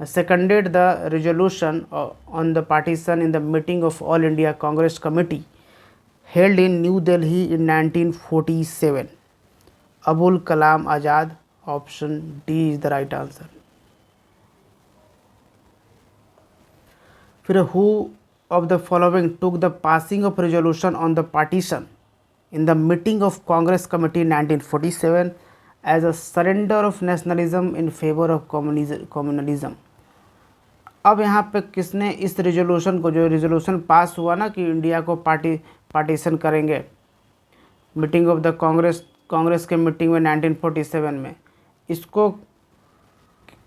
seconded the resolution on the partition in the meeting of All India Congress Committee held in New Delhi in 1947? Abul Kalam Azad. Option D is the right answer. फिर who of the following took the passing of resolution on the partition in the meeting of Congress Committee 1947 as a surrender of nationalism in favor of communalism? अब यहाँ पे किसने इस रेजोल्यूशन को, जो रेजोल्यूशन पास हुआ ना कि इंडिया को पार्टीशन करेंगे, meeting of the Congress Congress के मीटिंग में 1947 में, इसको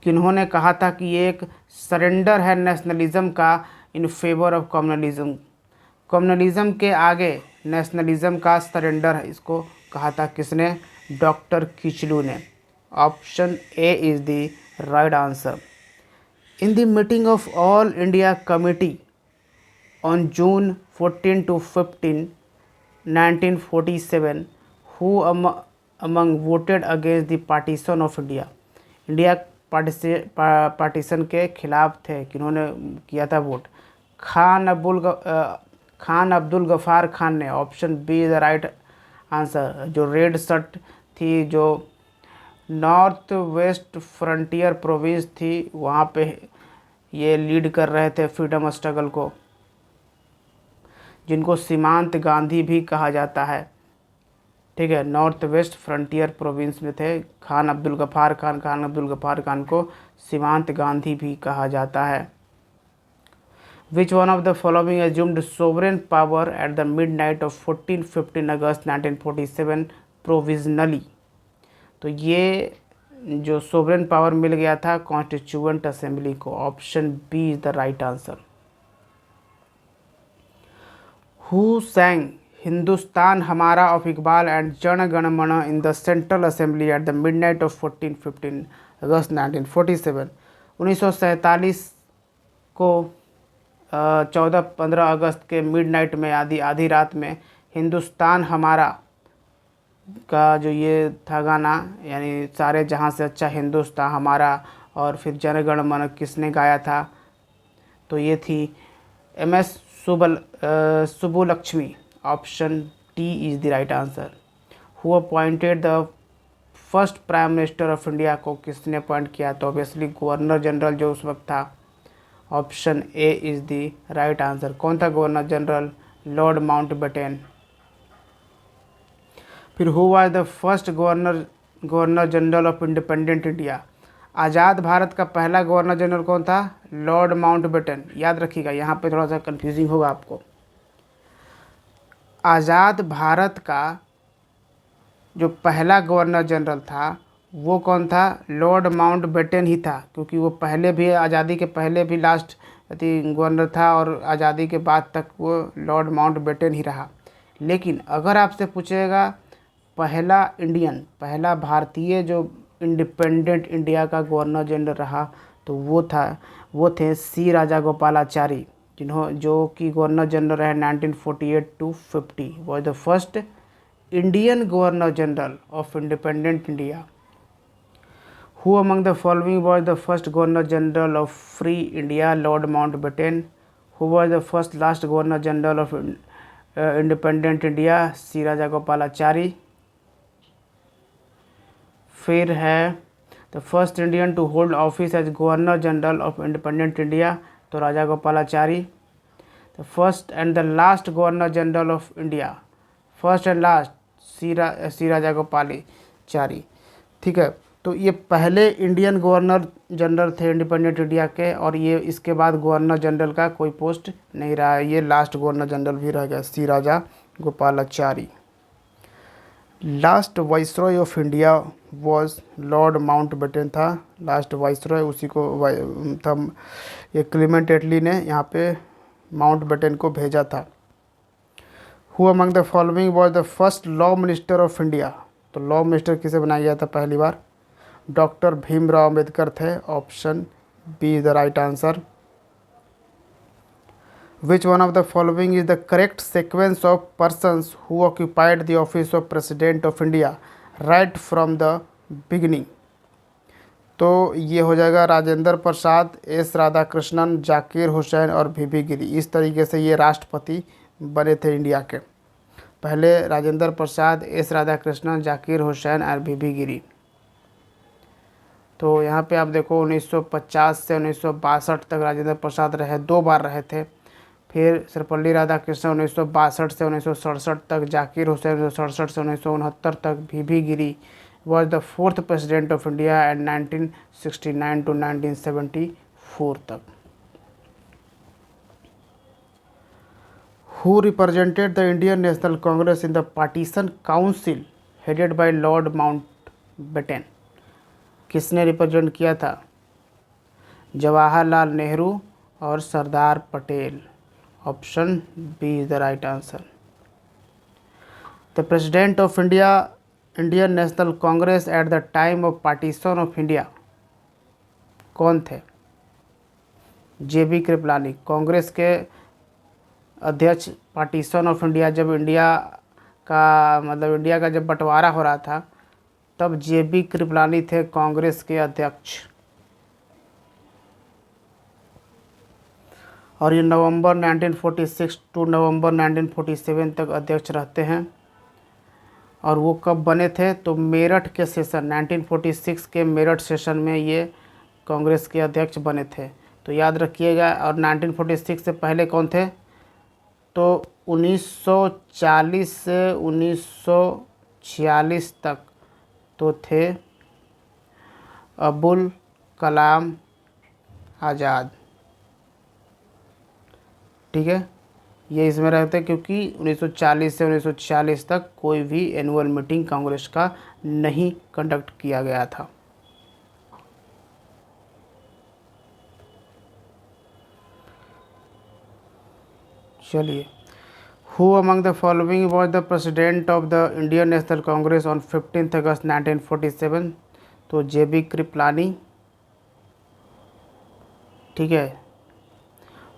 किन्होंने कहा था कि ये एक सरेंडर है नेशनलिज्म का in favour of communalism. Communalism के आगे नेशनलिज्म का सरेंडर है, इसको कहा था किसने? डॉक्टर किचलू ने। Option A is the right answer. In the meeting of all India committee on June 14 to 15, 1947, who among voted against the partition of India? India partition के खिलाफ थे, किन्होंने किया था वोट? खान अब्दुल गफ़ार खान ने। Option B is the right answer. जो रेड शर्ट थी, जो नॉर्थ वेस्ट फ्रंटियर प्रोविंस थी, वहाँ पे ये लीड कर रहे थे फ्रीडम स्ट्रगल को, जिनको सीमांत गांधी भी कहा जाता है। ठीक है, नॉर्थ वेस्ट फ्रंटियर प्रोविंस में थे खान अब्दुल गफ़ार खान को सीमांत गांधी भी कहा जाता है। Which one of the following assumed sovereign power at the midnight of 14-15 अगस्त 1947 प्रोविजनली? तो ये जो सोवरेन पावर मिल गया था कॉन्स्टिट्यूएंट असेंबली को। Option B is the right answer. Who sang Hindustan Hamara of Iqbal and Jana Gana मन in the Central Assembly at the midnight of 14-15 अगस्त 1947? 1947 को 14-15 अगस्त के मिडनाइट में, आधी रात में, हिंदुस्तान हमारा का जो ये था गाना, यानी सारे जहां से अच्छा हिंदुस्तान हमारा, और फिर जन गण मन किसने गाया था? तो ये थी MS Subbulakshmi. Option D is the right answer. Who appointed the first prime minister of India? को किसने अपॉइंट किया? तो ऑब्वियसली गवर्नर जनरल जो उस वक्त था। Option A is the right answer. कौन था गवर्नर जनरल? Lord Mountbatten. फिर who was the first governor general of independent India? आज़ाद भारत का पहला गवर्नर जनरल कौन था? Lord Mountbatten. याद रखिएगा, यहाँ पे थोड़ा सा कंफ्यूजिंग होगा आपको। आज़ाद भारत का जो पहला गवर्नर जनरल था वो कौन था? लॉर्ड माउंटबेटन ही था, क्योंकि वो पहले भी, आज़ादी के पहले भी लास्ट गवर्नर था, और आज़ादी के बाद तक वो लॉर्ड माउंटबेटन ही रहा। लेकिन अगर आपसे पूछेगा पहला भारतीय जो इंडिपेंडेंट इंडिया का गवर्नर जनरल रहा, तो वो थे सी राजागोपालाचारी, जो कि गवर्नर जनरल रहे 1948 to 50। Was the first Indian governor general of independent India. Who among the following was the first governor general of free India? Lord Mountbatten. Who was the first last governor general of independent India? C Rajagopalachari. फिर है the first Indian to hold office as governor general of independent India, तो Rajagopalachari. The first and the last governor general of India, first and last C Rajagopalachari. ठीक है, तो ये पहले इंडियन गवर्नर जनरल थे इंडिपेंडेंट इंडिया के, और ये इसके बाद गवर्नर जनरल का कोई पोस्ट नहीं रहा है, ये लास्ट गवर्नर जनरल भी रह गया, C Rajagopalachari. Last viceroy of India was Lord Mountbatten था, लास्ट वाइसरॉय, उसी को था ये क्लेमेंट एटली ने यहाँ पे माउंटबेटन को भेजा था। Who among the following was the first law minister of India? तो लॉ मिनिस्टर किसे बनाया गया था पहली बार? डॉक्टर भीमराव अम्बेडकर थे। Option B is the right answer. Which one of the following is the correct sequence of persons who occupied the office of President of India right from the beginning? तो ये हो जाएगा राजेंद्र प्रसाद, एस राधाकृष्णन, जाकिर हुसैन और वीवी गिरी। इस तरीके से ये राष्ट्रपति बने थे इंडिया के। पहले राजेंद्र प्रसाद, एस राधाकृष्णन, जाकिर हुसैन और वीवी गिरी। तो यहाँ पे आप देखो 1950 से 1962 तक राजेंद्र प्रसाद रहे, 2 बार रहे थे। फिर सर्वपल्ली राधाकृष्णन 1962 से 1967 तक, जाकिर हुसैन 1967 से 1969 तक, V V Giri was the 4th president of India and 1969 to 1974 तक। Who represented the Indian National Congress in the partition council headed by Lord Mountbatten. किसने रिप्रेजेंट किया था? जवाहरलाल नेहरू और Sardar Patel. Option B is the right answer. The president of Indian National Congress at the time of partition of India कौन थे? JB कृपलानी। कांग्रेस के अध्यक्ष पार्टीशन ऑफ इंडिया, जब इंडिया का जब बंटवारा हो रहा था तब JB कृपलानी थे कांग्रेस के अध्यक्ष, और ये नवंबर 1946 टू नवंबर 1947 तक अध्यक्ष रहते हैं। और वो कब बने थे? तो मेरठ के सेशन 1946 के मेरठ सेशन में ये कांग्रेस के अध्यक्ष बने थे। तो याद रखिएगा। और 1946 से पहले कौन थे? तो 1940 से 1946 तक तो थे अबुल कलाम आज़ाद। ठीक है, ये इसमें रहते हैं क्योंकि 1940 से 1946 तक कोई भी एनुअल मीटिंग कांग्रेस का नहीं कंडक्ट किया गया था। चलिए, who among the following was the president of the Indian National Congress on 15 अगस्त 1947? तो JB कृपलानी। ठीक है।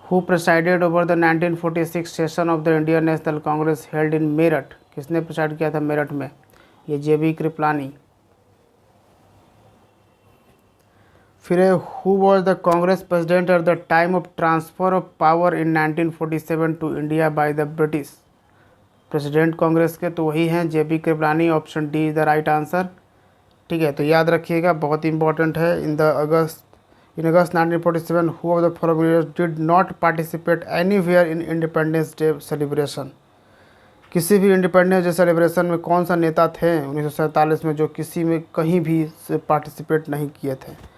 Who presided over the 1946 session of the Indian National Congress held in Meerut? किसने प्रेसाइड किया था मेरठ में? ये JB कृपलानी। फिर who was the Congress president at the time of transfer of power in 1947 to India by the British? President Congress के तो वही हैं JB Kripalani. Option D is the right answer. ठीक है, तो याद रखिएगा, बहुत इंपॉर्टेंट है। In August 1947 who of the following leaders did not participate anywhere in independence day celebration? किसी भी इंडिपेंडेंस डे सेलिब्रेशन में कौन सा नेता थे 1947 में जो किसी में कहीं भी पार्टिसिपेट नहीं किए थे?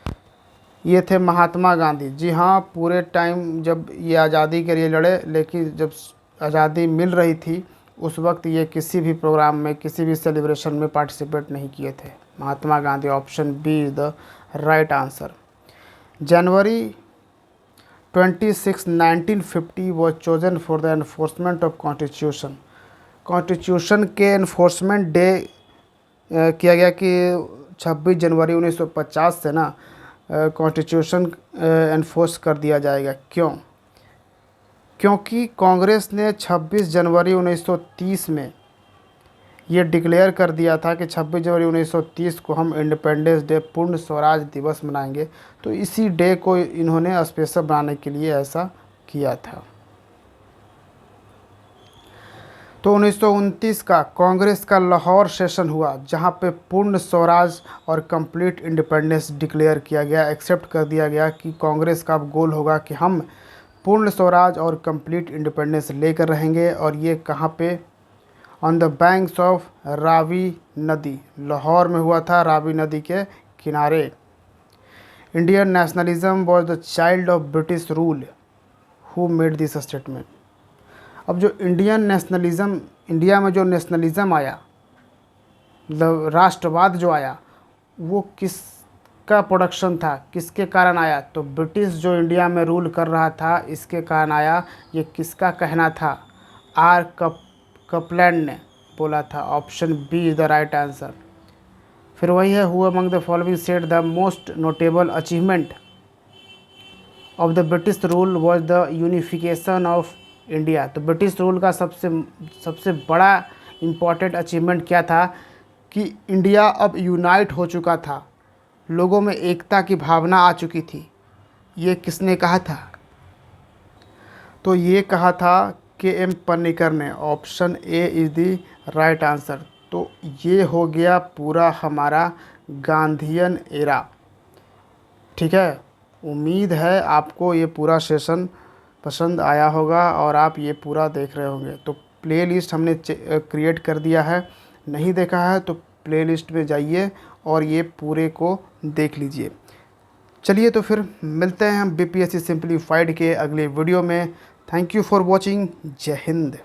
ये थे महात्मा गांधी। जी हाँ, पूरे टाइम जब ये आज़ादी के लिए लड़े, लेकिन जब आज़ादी मिल रही थी उस वक्त ये किसी भी प्रोग्राम में, किसी भी सेलिब्रेशन में पार्टिसिपेट नहीं किए थे। Mahatma Gandhi. Option B is the right answer. January 26, 1950 was chosen for the enforcement of constitution. Constitution के एनफोर्समेंट डे किया गया कि 26 जनवरी 1950 से ना कॉन्स्टिट्यूशन एनफोर्स कर दिया जाएगा। क्यों? क्योंकि कांग्रेस ने 26 जनवरी 1930 में ये डिक्लेयर कर दिया था कि 26 जनवरी 1930 को हम इंडिपेंडेंस डे, पूर्ण स्वराज दिवस मनाएंगे। तो इसी डे को इन्होंने स्पेशल बनाने के लिए ऐसा किया था। तो 1929 का कांग्रेस का लाहौर सेशन हुआ, जहां पे पूर्ण स्वराज और कंप्लीट इंडिपेंडेंस डिक्लेयर किया गया, एक्सेप्ट कर दिया गया कि कांग्रेस का गोल होगा कि हम पूर्ण स्वराज और कंप्लीट इंडिपेंडेंस लेकर रहेंगे। और ये कहाँ पे? On the banks of Ravi नदी। लाहौर में हुआ था, रावी नदी के किनारे। Indian nationalism was the child of British rule. Who made this statement? अब जो इंडियन नेशनलिज्म, इंडिया में जो नेशनलिज्म आया, मतलब राष्ट्रवाद जो आया, वो किसका प्रोडक्शन था, किसके कारण आया? तो ब्रिटिश जो इंडिया में रूल कर रहा था इसके कारण आया। ये किसका कहना था? आर कपलैंड ने बोला था। Option B is the right answer. फिर वही है, who among the following said the most notable achievement of the British rule was the unification of India? तो ब्रिटिश रूल का सबसे बड़ा इम्पॉर्टेंट अचीवमेंट क्या था? कि इंडिया अब यूनाइट हो चुका था, लोगों में एकता की भावना आ चुकी थी। ये किसने कहा था? तो ये कहा था KM पन्नीकर ने। Option A is the right answer. तो ये हो गया पूरा हमारा गांधीयन एरा। ठीक है, उम्मीद है आपको ये पूरा सेशन पसंद आया होगा और आप ये पूरा देख रहे होंगे। तो प्लेलिस्ट हमने क्रिएट कर दिया है, नहीं देखा है तो प्लेलिस्ट में जाइए और ये पूरे को देख लीजिए। चलिए, तो फिर मिलते हैं हम BPSC सिंप्लीफाइड के अगले वीडियो में। Thank you for watching. जय हिंद।